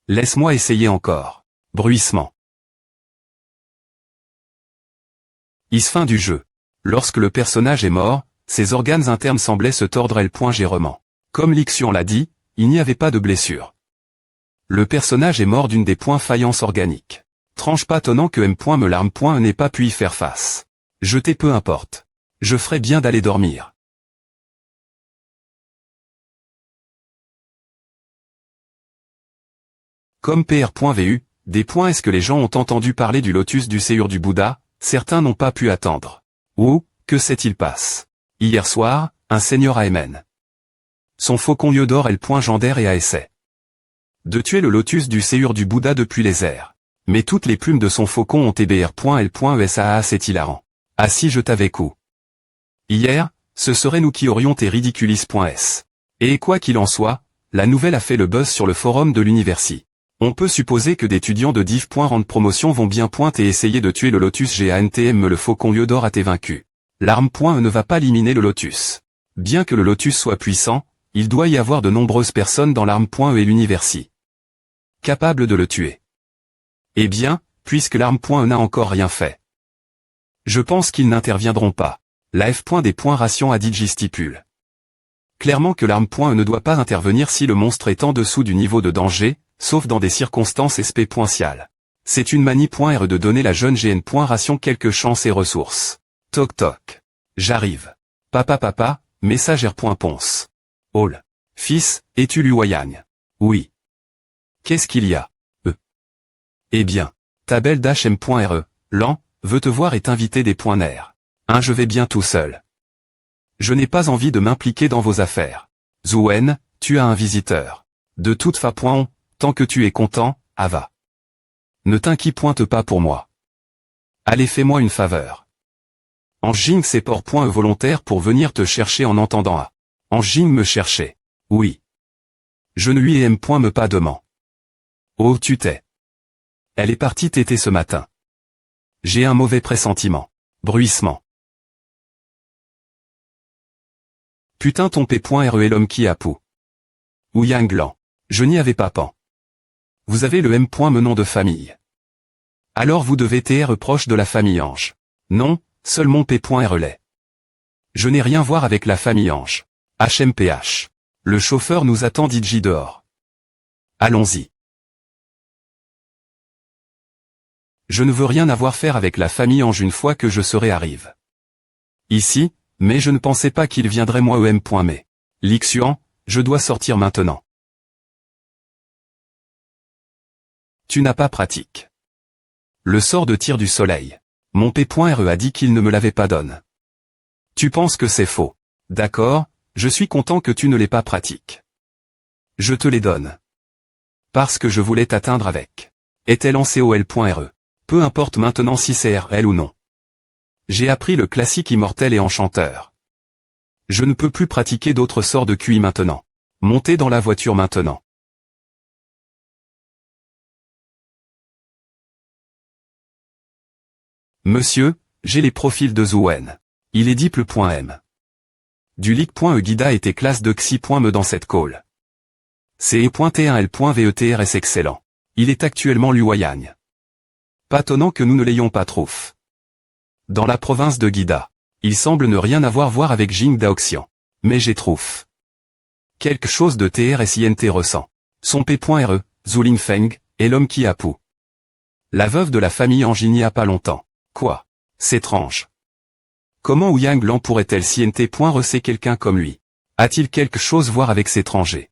Laisse-moi essayer encore. Bruissement. Fin du jeu. Lorsque le personnage est mort, ses organes internes semblaient se tordre légèrement. Comme Lixian l'a dit, il n'y avait pas de blessure. Le personnage est mort d'une des faillances organiques. Tranche pas étonnant que me larme n'ait pas pu y faire face. Jeter peu importe. Je ferais bien d'aller dormir. Comme PR.vu, des points est-ce que les gens ont entendu parler du lotus du séur du Bouddha? Certains n'ont pas pu attendre. Ou, que s'est-il passe? Hier soir, un seigneur Amen. Son faucon Yodor Gendaire et a essayé de tuer le lotus du séur du Bouddha depuis les airs. Mais toutes les plumes de son faucon ont TBR.L.ESAA, c'est hilarant. Ah si je t'avais coup. Hier, ce serait nous qui aurions tes ridiculis.s. Et quoi qu'il en soit, la nouvelle a fait le buzz sur le forum de l'université. On peut supposer que d'étudiants de div.rand promotion vont bien et essayer de tuer le lotus GANTM, le faucon Yodor a été vaincu. L'arme.E ne va pas éliminer le lotus. Bien que le lotus soit puissant, il doit y avoir de nombreuses personnes dans l'arme.E et l'université capables de le tuer. Eh bien, puisque l'arme.E n'a encore rien fait, je pense qu'ils n'interviendront pas. La F. Des points ration a dit stipule clairement que l'arme.E ne doit pas intervenir si le monstre est en dessous du niveau de danger, sauf dans des circonstances SP.ciales. C'est une manie.R de donner la jeune GN.ration quelques chances et ressources. Toc toc. J'arrive. Papa, message R.ponce. All. Fils, es-tu Luoyang? Oui. Qu'est-ce qu'il y a? Eh bien, ta belle d'HM.re, Lan, veut te voir et t'inviter des points nerfs. Je vais bien tout seul. Je n'ai pas envie de m'impliquer dans vos affaires. Zuen, tu as un visiteur. De toute façon, tant que tu es content, Ava. Ne t'inquiète pas pour moi. Allez, fais-moi une faveur. Anjing c'est port.e volontaire pour venir te chercher en entendant A. Anjing me chercher. Oui. Je ne lui aime me pas demain. Oh tu t'es. Elle est partie téter ce matin. J'ai un mauvais pressentiment. Bruissement. Putain ton P.re est l'homme qui a pou. Ou Yang. Je n'y avais pas pan. Vous avez le M. me nom de famille. Alors vous devez être proche de la famille Ange. Non, seul mon P.re l'est. Je n'ai rien voir avec la famille Ange. HMPH. Le chauffeur nous attend DJ dehors. Allons-y. Je ne veux rien avoir faire avec la famille Ange une fois que je serai arrive. Ici, mais je ne pensais pas qu'il viendrait moi EM. Mais. Lixian, je dois sortir maintenant. Tu n'as pas pratique. Le sort de tir du soleil. Mon P.RE a dit qu'il ne me l'avait pas donné. Tu penses que c'est faux. D'accord, je suis content que tu ne l'aies pas pratique. Je te les donne. Parce que je voulais t'atteindre avec. Est-elle en COL.RE. Peu importe maintenant si c'est RL ou non. J'ai appris le classique immortel et enchanteur. Je ne peux plus pratiquer d'autres sorts de QI maintenant. Montez dans la voiture maintenant. Monsieur, j'ai les profils de Zouen. Il est diple.m. Du leak.e guida était classe de xi.me dans cette call. CE.T1L.VETR est excellent. Il est actuellement Luoyang. Pas tonnant que nous ne l'ayons pas trouf. Dans la province de Guida. Il semble ne rien avoir à voir avec Jing Daoxian. Mais j'ai trouf. Quelque chose de TRSINT ressent. Son P.RE, Zuling Feng, est l'homme qui a pou. La veuve de la famille Ange il n'y a pas longtemps. Quoi? C'est étrange. Comment Ouyang Lan pourrait-elle CNT.RC quelqu'un comme lui? A-t-il quelque chose à voir avec cet étranger?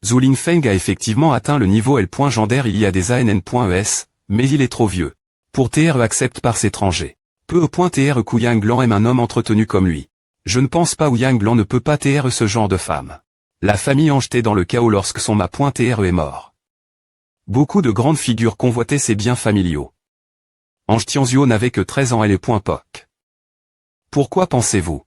Zuling Feng a effectivement atteint le niveau L.Gendaire il y a des ANN.ES, mais il est trop vieux. Pour TRE accepte par s'étranger. Peu au point TRE qu'Ouyang Lan aime un homme entretenu comme lui. Je ne pense pas Ouyang Lan ne peut pas TRE ce genre de femme. La famille Ange était dans le chaos lorsque son ma.TRE est mort. Beaucoup de grandes figures convoitaient ses biens familiaux. Ange Tianzuo n'avait que 13 ans et les .POC. Pourquoi pensez-vous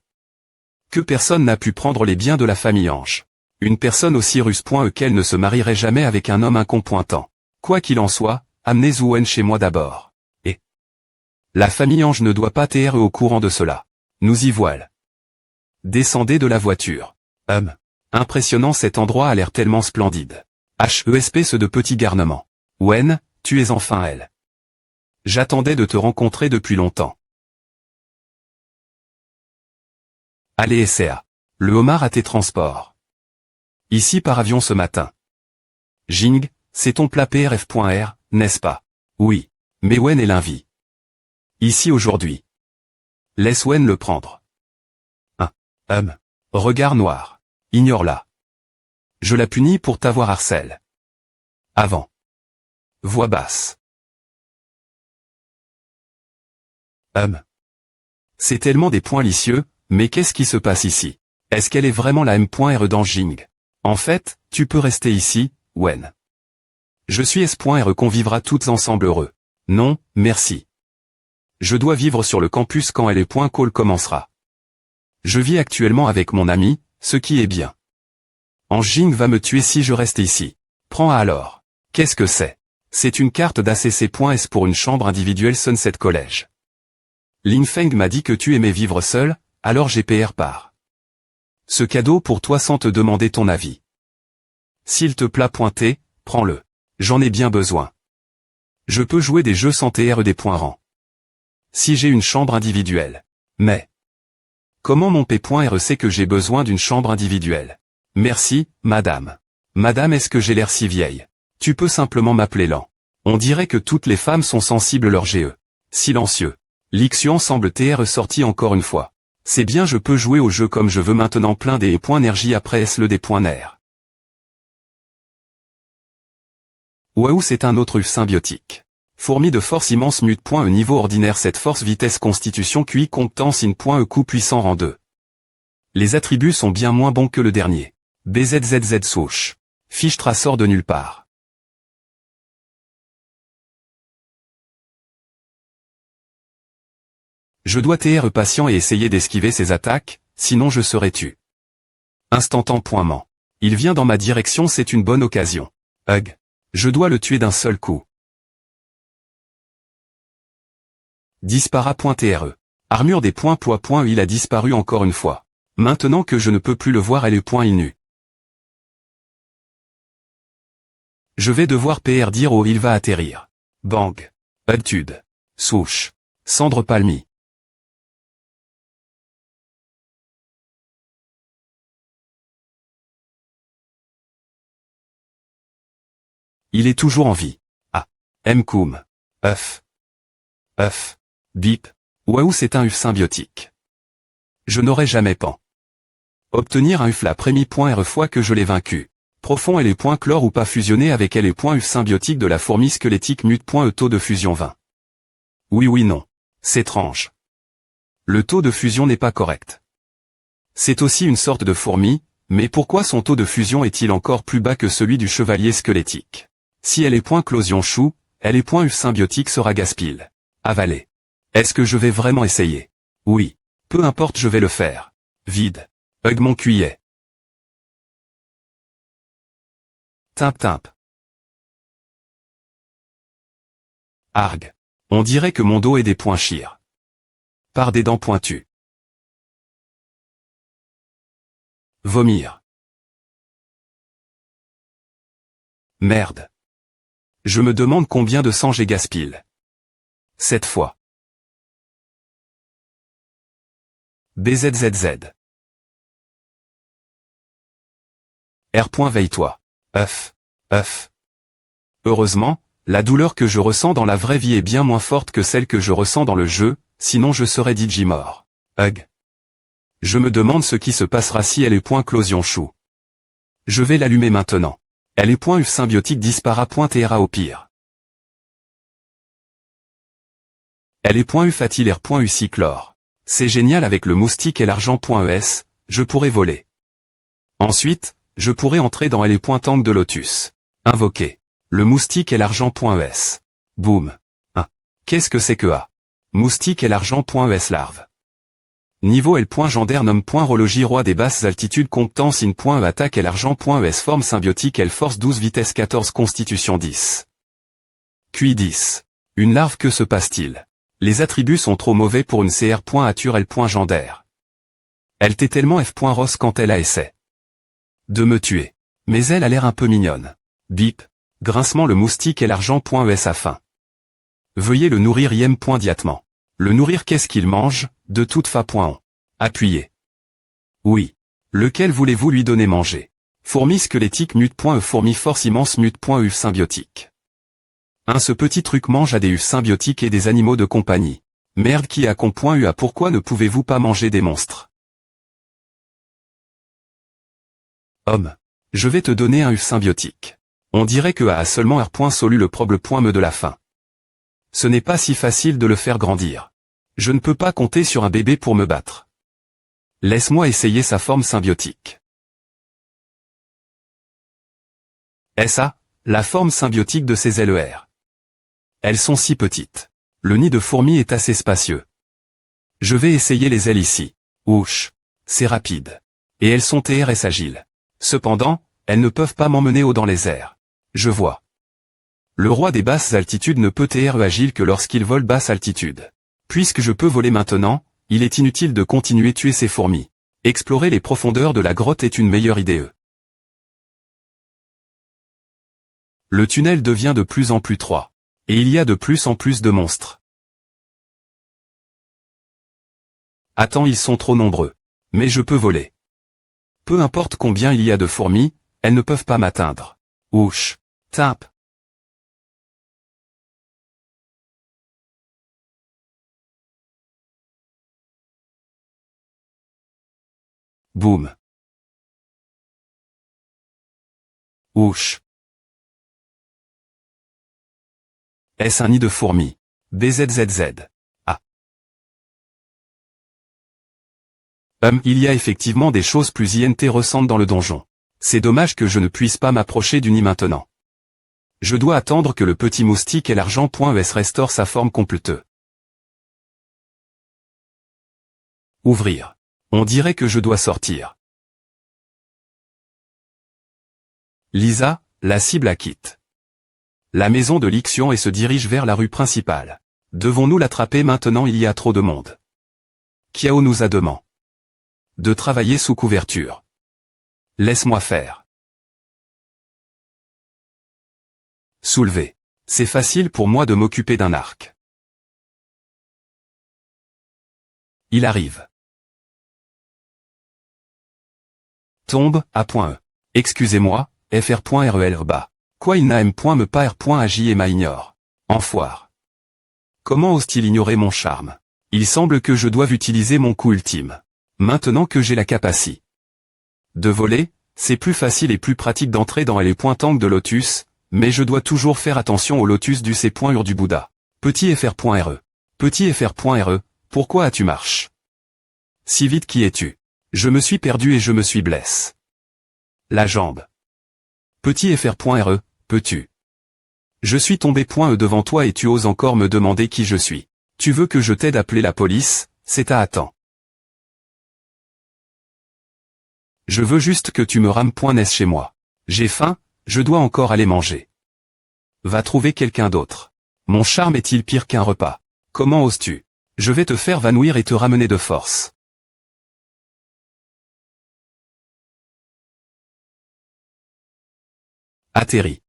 que personne n'a pu prendre les biens de la famille Ange? Une personne aussi russe qu'elle ne se marierait jamais avec un homme incompétent. Quoi qu'il en soit, amenez Zouen chez moi d'abord. Et la famille Ange ne doit pas TRE au courant de cela. Nous y voilà. Descendez de la voiture. Impressionnant, cet endroit a l'air tellement splendide. HESP ce de petits garnements. Wen, tu es enfin elle. J'attendais de te rencontrer depuis longtemps. Allez SCA. Le homard à tes transports. Ici par avion ce matin. Jing, c'est ton plat PRF.R, n'est-ce pas? Oui. Mais Wen est l'invie. Ici aujourd'hui. Laisse Wen le prendre. Regard noir. Ignore-la. Je la punis pour t'avoir harcèle. Avant. Voix basse. C'est tellement des points licieux, mais qu'est-ce qui se passe ici? Est-ce qu'elle est vraiment la M.RE dans Jing? En fait, tu peux rester ici, Wen. Je suis S.RE qu'on vivra toutes ensemble heureux. Non, merci. Je dois vivre sur le campus quand elle est .call commencera. Je vis actuellement avec mon ami, ce qui est bien. Ange Jing va me tuer si je reste ici. Prends alors. Qu'est-ce que c'est? C'est une carte d'ACC.S pour une chambre individuelle Sunset College. Lin Feng m'a dit que tu aimais vivre seul, alors j'ai PR par. Ce cadeau pour toi sans te demander ton avis. S'il te plaît pointer, prends-le. J'en ai bien besoin. Je peux jouer des jeux sans TRE des points rangs. Si j'ai une chambre individuelle. Mais comment mon P.RE sait que j'ai besoin d'une chambre individuelle? Merci, madame. Madame, est-ce que j'ai l'air si vieille? Tu peux simplement m'appeler Lan. On dirait que toutes les femmes sont sensibles leur GE. Silencieux. L'Ixian semble TRE sorti encore une fois. C'est bien, je peux jouer au jeu comme je veux maintenant, plein des points énergie après S-le des points nerfs. Waouh, c'est un autre symbiotique. Fourmi de force immense mute.e niveau ordinaire, cette force vitesse constitution QI compétence in.e coup puissant rang 2. Les attributs sont bien moins bons que le dernier. BZZZ souche. Fichtra sort de nulle part. Je dois TRE patient et essayer d'esquiver ses attaques, sinon je serai tu. Instantanément. Il vient dans ma direction, c'est une bonne occasion. Je dois le tuer d'un seul coup. Dispara.TRE. Armure des points poids. Il a disparu encore une fois. Maintenant que je ne peux plus le voir, elle est point nu. Je vais devoir PR dire où il va atterrir. Bang. Tude. Souche. Cendre palmie. Il est toujours en vie. Mkoum. Bip. Waouh, c'est un UF symbiotique. Je n'aurais jamais pan. Obtenir un UF la prémie.R fois que je l'ai vaincu. Profond et les points chlore ou pas fusionner avec elle et UF symbiotique de la fourmi squelettique mute.E taux de fusion 20. Oui non. C'est étrange. Le taux de fusion n'est pas correct. C'est aussi une sorte de fourmi, mais pourquoi son taux de fusion est-il encore plus bas que celui du chevalier squelettique? Si elle est point closion chou, elle est point symbiotique sera gaspille. Avaler. Est-ce que je vais vraiment essayer? Oui. Peu importe, je vais le faire. Vide. Hug mon cuillet. Timp. Arg. On dirait que mon dos est des points chires. Par des dents pointues. Vomir. Merde. Je me demande combien de sang j'ai gaspillé. Cette fois. BZZZ. Veille-toi. Œuf. Heureusement, la douleur que je ressens dans la vraie vie est bien moins forte que celle que je ressens dans le jeu, sinon je serais Digimort. Hug. Je me demande ce qui se passera si elle est point closion chou. Je vais l'allumer maintenant. Elle est point symbiotique dispara.tera au pire. Elle est point fatilaire cyclore. C'est génial avec le moustique et l'argent.es, je pourrais voler. Ensuite, je pourrais entrer dans elle est point tank de lotus. Invoquer. Le moustique et l'argent.es. Boum. Qu'est-ce que c'est que A? Moustique et l'argent.es larve. Niveau L.gendarme.rologie roi des basses altitudes compétence in.e attaque et l'argent.es forme symbiotique L force 12 vitesse 14 constitution 10. QI 10. Une larve que se passe-t-il? Les attributs sont trop mauvais pour une CR.ature L.gendarme. Elle t'est tellement F.ros quand elle a essai de me tuer. Mais elle a l'air un peu mignonne. Bip. Grincement le moustique et l'argent.es a faim. Veuillez le nourrir IM.diatement. Le nourrir qu'est-ce qu'il mange, de toute fa.on. Appuyez. Oui. Lequel voulez-vous lui donner manger? Fourmi squelettique mute.e fourmi force immense mute.u symbiotique. Ce petit truc mange à des U symbiotiques et des animaux de compagnie. Merde qui a con.u a pourquoi ne pouvez-vous pas manger des monstres? Homme. Je vais te donner un U symbiotique. On dirait que A seulement R. Solu le problème de la faim. Ce n'est pas si facile de le faire grandir. Je ne peux pas compter sur un bébé pour me battre. Laisse-moi essayer sa forme symbiotique. SA, la forme symbiotique de ces LER. Elles sont si petites. Le nid de fourmi est assez spacieux. Je vais essayer les ailes ici. Ouch. C'est rapide. Et elles sont TRS agiles. Cependant, elles ne peuvent pas m'emmener haut dans les airs. Je vois. Le roi des basses altitudes ne peut TRE agile que lorsqu'il vole basse altitude. Puisque je peux voler maintenant, il est inutile de continuer tuer ces fourmis. Explorer les profondeurs de la grotte est une meilleure idée. Le tunnel devient de plus en plus étroit. Et il y a de plus en plus de monstres. Attends, ils sont trop nombreux. Mais je peux voler. Peu importe combien il y a de fourmis, elles ne peuvent pas m'atteindre. Ouch. Timp. Boum. Ouch. Est-ce un nid de fourmis? BZZZ. Ah. Il y a effectivement des choses plus intéressantes dans le donjon. C'est dommage que je ne puisse pas m'approcher du nid maintenant. Je dois attendre que le petit moustique et l'argent.es restaure sa forme complète. Ouvrir. On dirait que je dois sortir. Lisa, la cible a quitte la maison de l'Ixion et se dirige vers la rue principale. Devons-nous l'attraper maintenant? Il y a trop de monde. Kiao nous a demandé de travailler sous couverture. Laisse-moi faire. Soulever. C'est facile pour moi de m'occuper d'un arc. Il arrive. Tombe, A.E. Excusez-moi, FR.REL bas. Quoi il n'a M.me pas R.agi et m'ignore. Enfoire. Comment ose-t-il ignorer mon charme? Il semble que je doive utiliser mon coup ultime. Maintenant que j'ai la capacité de voler, c'est plus facile et plus pratique d'entrer dans les points tank de Lotus, mais je dois toujours faire attention au Lotus du C.Ur du Bouddha. Petit FR.RE. Petit fr.re, pourquoi as-tu marche? Si vite qui es-tu? Je me suis perdu et je me suis blesse. La jambe. Petit fr.re, peux-tu? Je suis tombé .e devant toi et tu oses encore me demander qui je suis. Tu veux que je t'aide à appeler la police, c'est à attends. Je veux juste que tu me rames .nes chez moi. J'ai faim, je dois encore aller manger. Va trouver quelqu'un d'autre. Mon charme est-il pire qu'un repas? Comment oses-tu? Je vais te faire vanouir et te ramener de force. Atterri.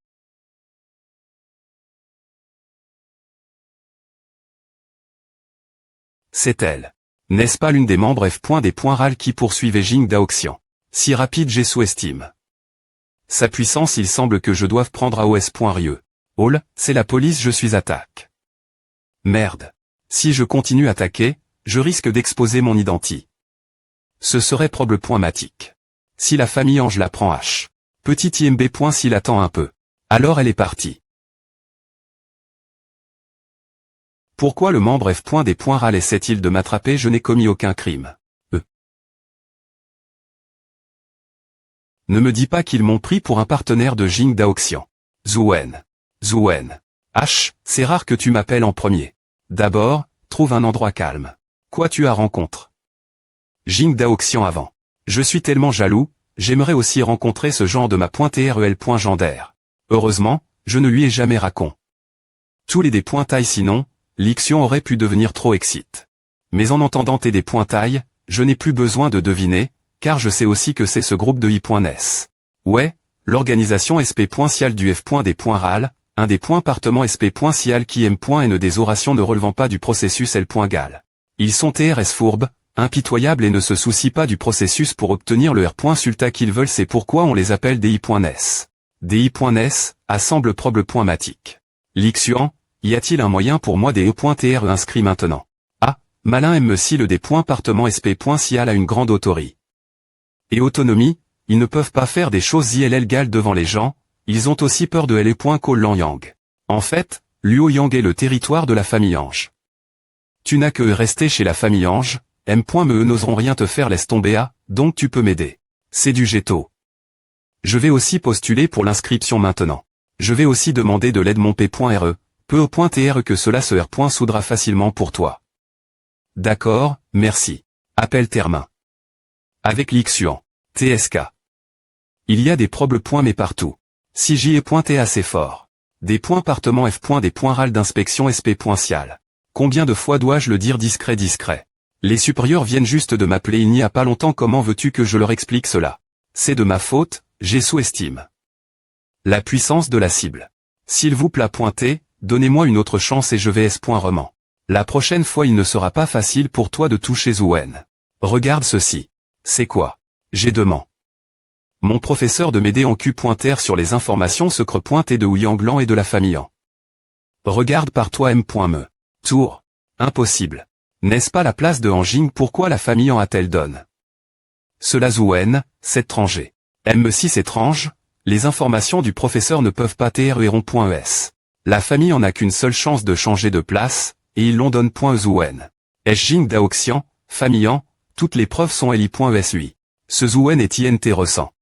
C'est elle. N'est-ce pas l'une des membres F.des.RAL qui poursuivait Jing Daoxian? Si rapide j'ai sous-estime. Sa puissance il semble que je doive prendre à os.rie. Hall, c'est la police je suis attaque. Merde. Si je continue à attaquer, je risque d'exposer mon identité. Ce serait problématique. Si la famille Ange la prend H. Petit IMB. S'il attend un peu. Alors elle est partie. Pourquoi le membre F.des.RAL essaie-t-il de m'attraper? Je n'ai commis aucun crime. Ne me dis pas qu'ils m'ont pris pour un partenaire de Jing Daoxian. Zuen. H, c'est rare que tu m'appelles en premier. D'abord, trouve un endroit calme. Quoi tu as rencontre? Jing Daoxian avant. Je suis tellement jaloux, j'aimerais aussi rencontrer ce genre de ma .rel.gendaire. Heureusement, je ne lui ai jamais racon. Tous les tailles sinon, Lixion aurait pu devenir trop excite. Mais en entendant tes tailles, je n'ai plus besoin de deviner, car je sais aussi que c'est ce groupe de i.nes. Ouais, l'organisation sp.cial du f.des.RAL, un des partements sp.cial qui m.n des orations ne relevant pas du processus l.gal. Ils sont TRS fourbes, impitoyables et ne se soucient pas du processus pour obtenir le r.sulta qu'ils veulent, c'est pourquoi on les appelle des i.nes. Des i.nes, assemble problématique. Lixian, y a-t-il un moyen pour moi des e.tr inscrits maintenant? Ah, malin me si le des partement sp.cial a une grande autorité. Et autonomie, ils ne peuvent pas faire des choses illégales devant les gens, ils ont aussi peur de L.Yang. En fait, Luo Yang est le territoire de la famille Ange. Tu n'as que rester chez la famille Ange, M.me n'oseront rien te faire, laisse tomber à, donc tu peux m'aider. C'est du ghetto. Je vais aussi postuler pour l'inscription maintenant. Je vais aussi demander de l'aide mon P.re, peu.tr que cela se r.soudra facilement pour toi. D'accord, merci. Appelle Termin. Avec Lixian. TSK. Il y a des problèmes mais partout. Si j'y ai pointé assez fort. Des partements F.des.RAL d'inspection sp.cial. Combien de fois dois-je le dire discret? Les supérieurs viennent juste de m'appeler il n'y a pas longtemps, comment veux-tu que je leur explique cela? C'est de ma faute, j'ai sous-estime. La puissance de la cible. S'il vous plaît pointer, donnez-moi une autre chance et je vais s.roman. La prochaine fois il ne sera pas facile pour toi de toucher Zuen. Regarde ceci. C'est quoi? J'ai demandé. Mon professeur de m'aider en Q.R sur les informations secrètes de Ouyanglan et de la famille An. Regarde par toi M.me. Tour. Impossible. N'est-ce pas la place de Anjing? Pourquoi la famille An a-t-elle donne? Cela Zuen, c'est étranger. M6 étrange, les informations du professeur ne peuvent pas tr.es. La famille en a qu'une seule chance de changer de place, et ils l'ont donne .zuen. Jing Daoxian, famille An, toutes les preuves sont li.esui. Ce Zuen est INT ressent.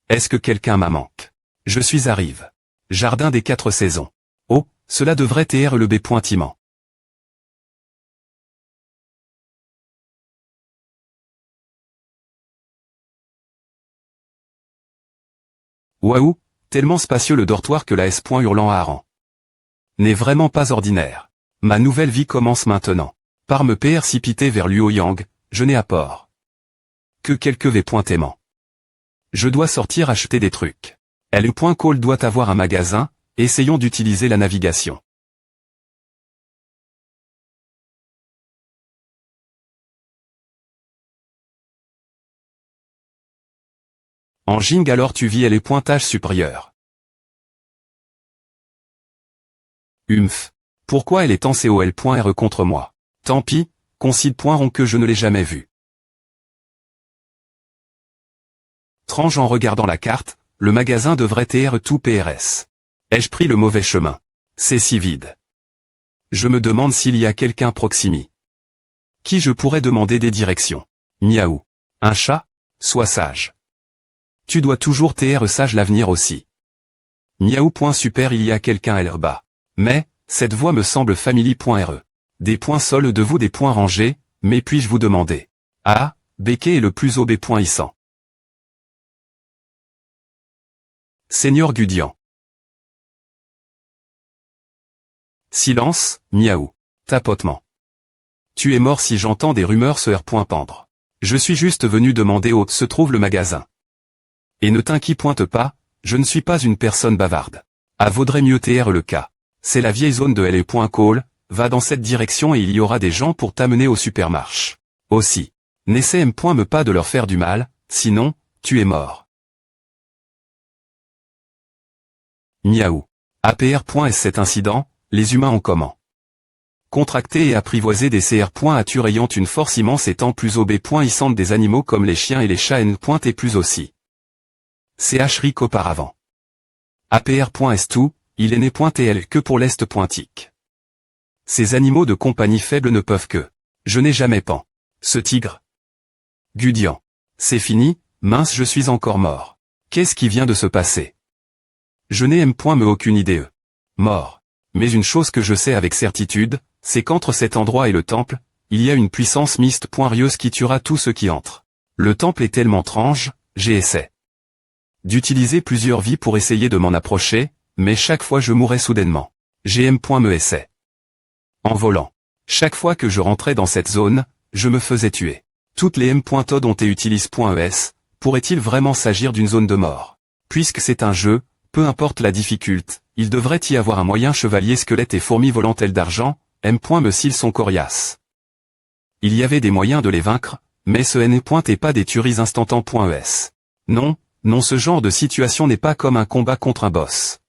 Est-ce que quelqu'un m'a manque? Je suis arrive. Jardin des 4 saisons. Oh, cela devrait être le B.timent. Waouh, tellement spacieux le dortoir que la S. hurlant à Haran. N'est vraiment pas ordinaire. Ma nouvelle vie commence maintenant. Par me précipiter vers Luo Yang, je n'ai apport que quelques V.aimants. Je dois sortir acheter des trucs. L.Call doit avoir un magasin, essayons d'utiliser la navigation. En Jing alors tu vis les pointages supérieurs. Pourquoi elle est en COL.RE contre moi? Tant pis, concide.ron que je ne l'ai jamais vu. Tranche en regardant la carte, le magasin devrait être tout PRS. Ai-je pris le mauvais chemin? C'est si vide. Je me demande s'il y a quelqu'un proximi. Qui je pourrais demander des directions? Miaou. Un chat? Sois sage. Tu dois toujours t'être sage l'avenir aussi. Miaou.super il y a quelqu'un là-bas. Mais, cette voix me semble family.re. Des points sols de vous des points rangés, mais puis-je vous demander? Ah, Béquet est le plus ob.issant. Seigneur Gudian. Silence, miaou. Tapotement. Tu es mort si j'entends des rumeurs se pendre. Je suis juste venu demander où se trouve le magasin. Et ne t'inquiète pas, je ne suis pas une personne bavarde. Ah vaudrait mieux taire le cas. C'est la vieille zone de L.Call, va dans cette direction et il y aura des gens pour t'amener au supermarché. Aussi. N'essaie me pas de leur faire du mal, sinon, tu es mort. Miaou. APR. Cet incident, les humains ont comment? Contracté et apprivoisé des CR. Ayant une force immense étant plus ob. Ils sentent des animaux comme les chiens et les chats N. Et plus aussi. CH Ric auparavant. APR. Tout, il est né. TL que pour l'Est. Tic. Ces animaux de compagnie faibles ne peuvent que. Je n'ai jamais pan. Ce tigre. Gudian. C'est fini, mince je suis encore mort. Qu'est-ce qui vient de se passer? Je n'ai me aucune idée. Mort. Mais une chose que je sais avec certitude, c'est qu'entre cet endroit et le temple, il y a une puissance miste. Rieuse qui tuera tous ceux qui entrent. Le temple est tellement étrange, j'ai essayé d'utiliser plusieurs vies pour essayer de m'en approcher, mais chaque fois je mourais soudainement. J'ai me essaie. En volant. Chaque fois que je rentrais dans cette zone, je me faisais tuer. Toutes les Todd ont été utilisent.es, pourrait-il vraiment s'agir d'une zone de mort? Puisque c'est un jeu, peu importe la difficulté, il devrait y avoir un moyen chevalier squelette et fourmi volantelle d'argent, me s'ils sont coriaces. Il y avait des moyens de les vaincre, mais ce n'est pas des tueries instantan.es. Non ce genre de situation n'est pas comme un combat contre un boss.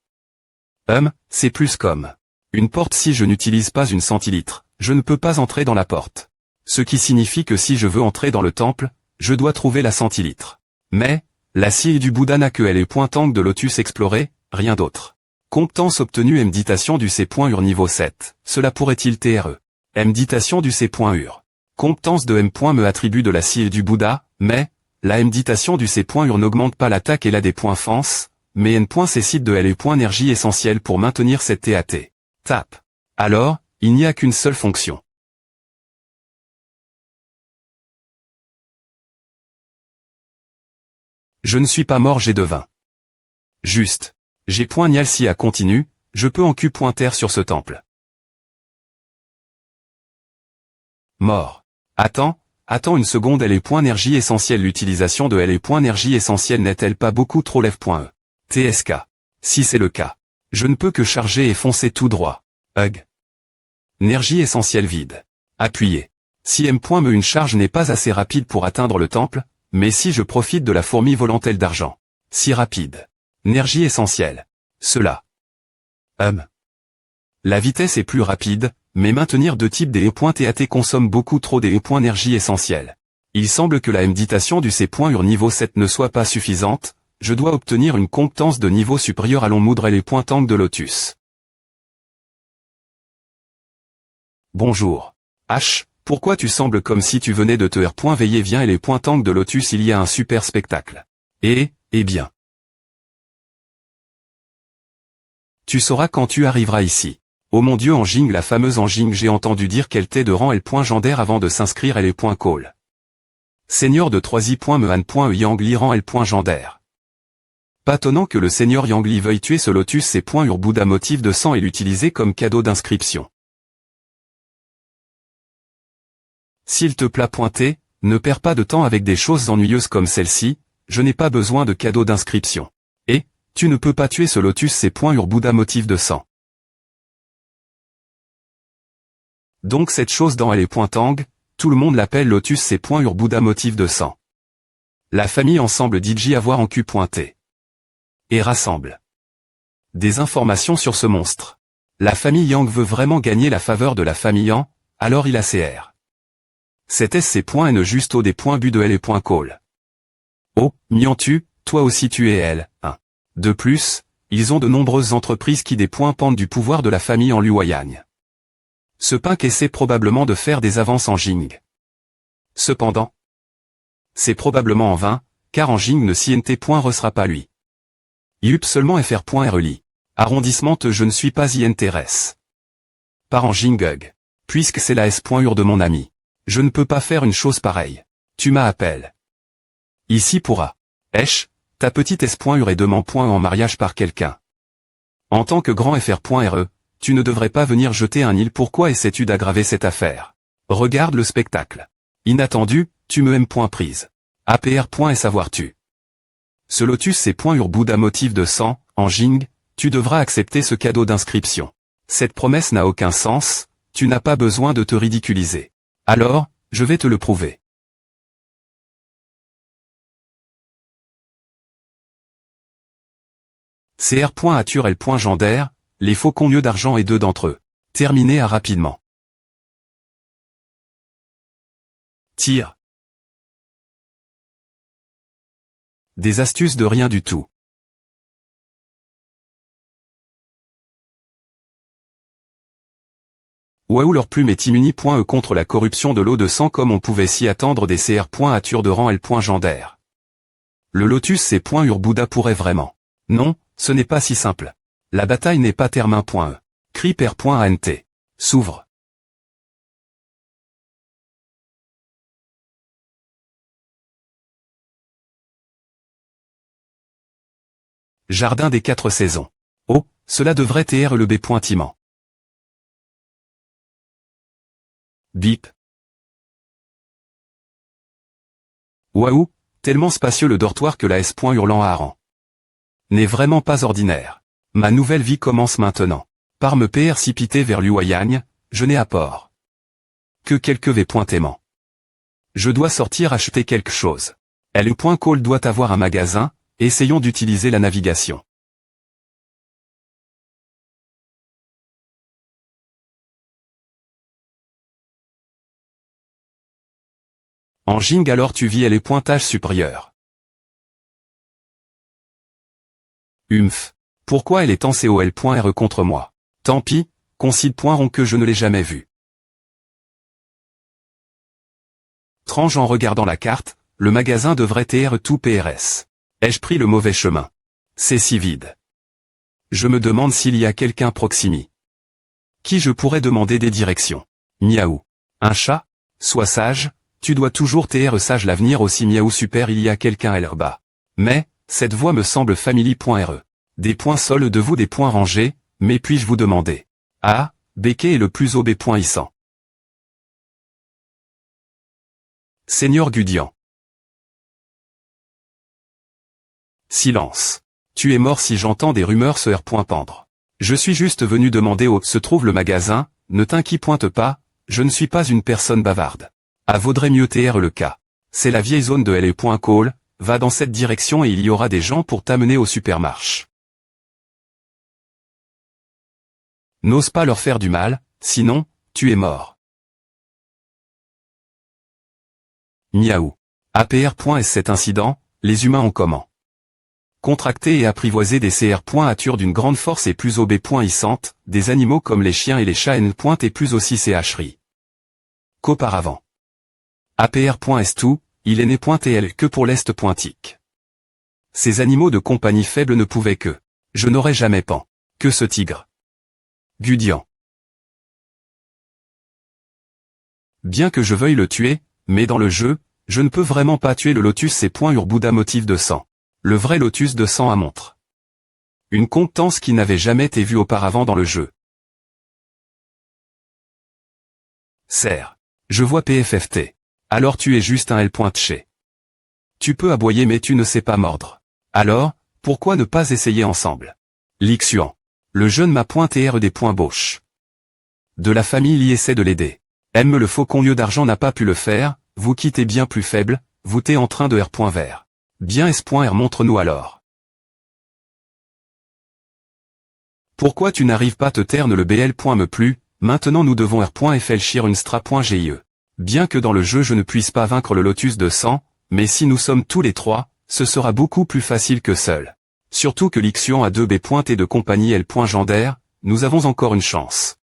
C'est plus comme une porte si je n'utilise pas une centilitre, je ne peux pas entrer dans la porte. Ce qui signifie que si je veux entrer dans le temple, je dois trouver la centilitre. Mais, la scie du Bouddha n'a que L.Tank de Lotus exploré, rien d'autre. Compétence obtenue méditation du C.ur niveau 7, cela pourrait-il TRE. Méditation du C.ur. Compétence de me attribue de la scie du Bouddha, mais, la méditation du C.ur n'augmente pas l'attaque et la des points fence, mais N.cécite de L.énergie essentielle pour maintenir cette TAT. Tape. Alors, il n'y a qu'une seule fonction. Je ne suis pas mort j'ai devin. Juste. J'ai nial si à continue, je peux en Q.terre sur ce temple. Mort. Attends une seconde L.énergie essentielle l'utilisation de L.énergie essentielle n'est-elle pas beaucoup trop lève.e. TSK. Si c'est le cas. Je ne peux que charger et foncer tout droit. Hug. Énergie essentielle vide. Appuyez. Si une charge n'est pas assez rapide pour atteindre le temple, mais si je profite de la fourmi volantelle d'argent. Si rapide. Énergie essentielle. Cela. La vitesse est plus rapide, mais maintenir deux types des TAT consomme beaucoup trop des énergie essentielle. Il semble que la méditation du C.ur niveau 7 ne soit pas suffisante, je dois obtenir une compétence de niveau supérieur allons moudre les Tank de Lotus. Bonjour. H, pourquoi tu sembles comme si tu venais de te veiller viens et les Tank de Lotus il y a un super spectacle. Eh bien. Tu sauras quand tu arriveras ici. Oh mon Dieu Anjing la fameuse Anjing j'ai entendu dire qu'elle t'est de rang L.Gender avant de s'inscrire L.Call. Seigneur de 3i. Mehan. Yang Li rang L.Gender. Pas étonnant que le Seigneur Yang Li veuille tuer ce Lotus C.ur Bouddha motif de sang et l'utiliser comme cadeau d'inscription. S'il te plaît pointer, ne perds pas de temps avec des choses ennuyeuses comme celle-ci, je n'ai pas besoin de cadeau d'inscription. Et, tu ne peux pas tuer ce Lotus C.ur Bouddha motif de sang. Donc cette chose dans L.Tang, tout le monde l'appelle Lotus C.ur Bouddha motif de sang. La famille ensemble dit avoir en Q.T. Et rassemble des informations sur ce monstre. La famille Yang veut vraiment gagner la faveur de la famille Yang, alors il a CR. Cet SC.N juste au des points but de L.Call. Oh, Miantu, toi aussi tu es L. 1. De plus, Ils ont de nombreuses entreprises qui dépendent du pouvoir de la famille en Luoyang. Ce punk essaie probablement de faire des avances en Jing. Cependant, c'est probablement en vain, car en Jing ne sera pas lui. Yup seulement fr.reli. Arrondissement je ne suis pas INTRS. Par en Jingug. Puisque c'est la S.ur de mon ami. Je ne peux pas faire une chose pareille. Tu m'appelles. Ici pourra. Ta petite S.ur est demain en mariage par quelqu'un. En tant que grand fr.re, tu ne devrais pas venir jeter un île. Pourquoi essaies-tu d'aggraver cette affaire? Regarde le spectacle. Inattendu, tu me aimes. Prise. APR. Savoir-tu. Ce lotus c'est .ur Bouddha motif de sang, en Jing, tu devras accepter ce cadeau d'inscription. Cette promesse n'a aucun sens, tu n'as pas besoin de te ridiculiser. Alors, je vais te le prouver. Cr.aturel.gendaire, les faucons lieu d'argent et deux d'entre eux. Terminé à rapidement. Tire. Des astuces de rien du tout. Waouh leur plume est immunie. Contre la corruption de l'eau de sang comme on pouvait s'y attendre des Cr.atur de rang L.gendaire. Le lotus c'est .ur Bouddha pourrait vraiment. Non, ce n'est pas si simple. La bataille n'est pas termin.e. Creeper.ant. S'ouvre. Jardin des 4 saisons. Oh, cela devrait être le B.timent. Bip. Waouh, tellement spacieux le dortoir que la S.hurlant à Haran. N'est vraiment pas ordinaire. Ma nouvelle vie commence maintenant. Par me précipiter vers Luoyang, je n'ai à port que quelques V.aimants. Je dois sortir acheter quelque chose. L.call doit avoir un magasin, essayons d'utiliser la navigation. En Jing alors tu vis les pointages supérieurs. Pourquoi elle est en COL.re contre moi? Tant pis, concide.ron que je ne l'ai jamais vu. Tranche en regardant la carte, le magasin devrait être tout PRS. Ai-je pris le mauvais chemin? C'est si vide. Je me demande s'il y a quelqu'un proximi. Qui je pourrais demander des directions? Miaou. Un chat? Sois sage, tu dois toujours être sage l'avenir aussi. Miaou super il y a quelqu'un là-bas. Mais, cette voix me semble family.re. Des points sols de vous des points rangés, mais puis-je vous demander? Ah, Béquet est le plus haut B.issant. Seigneur Gudian. Silence. Tu es mort si j'entends des rumeurs se R.pendre. Je suis juste venu demander où se trouve le magasin, ne t'inquiète pas, je ne suis pas une personne bavarde. Ah vaudrait mieux le cas. C'est la vieille zone de L.call, va dans cette direction et il y aura des gens pour t'amener au supermarché. N'ose pas leur faire du mal, sinon, tu es mort. Miaou. APR. Cet incident, les humains ont comment? Contracté et apprivoisé des Cr.atur d'une grande force et plus au B.issante, des animaux comme les chiens et les chats N. et plus aussi CHRI. Qu'auparavant. APR. Tout, il est né .tel que pour l'Est pointique. Ces animaux de compagnie faible ne pouvaient que. Je n'aurais jamais pen. Que ce tigre. Gudian. Bien que je veuille le tuer, mais dans le jeu, je ne peux vraiment pas tuer le lotus C.ur Bouddha motif de sang. Le vrai lotus de sang à montre. Une compétence qui n'avait jamais été vue auparavant dans le jeu. Serre. Je vois PFFT. Alors tu es juste un L.ché. Tu peux aboyer mais tu ne sais pas mordre. Alors, pourquoi ne pas essayer ensemble? Lixuan. Le jeune m'a .r des .bauche. De la famille il y essaie de l'aider. Aime le faucon lieu d'argent n'a pas pu le faire, vous quittez bien plus faible, vous t'es en train de R.vert. Bien S.R montre-nous alors. Pourquoi tu n'arrives pas te terne le BL. Me plus, maintenant nous devons R.fléchir une stra.GIE. Bien que dans le jeu je ne puisse pas vaincre le lotus de sang, mais si nous sommes tous les trois, ce sera beaucoup plus facile que seul. Surtout que l'Ixion a 2 B. Et de compagnie L. Gendaire, nous avons encore une chance.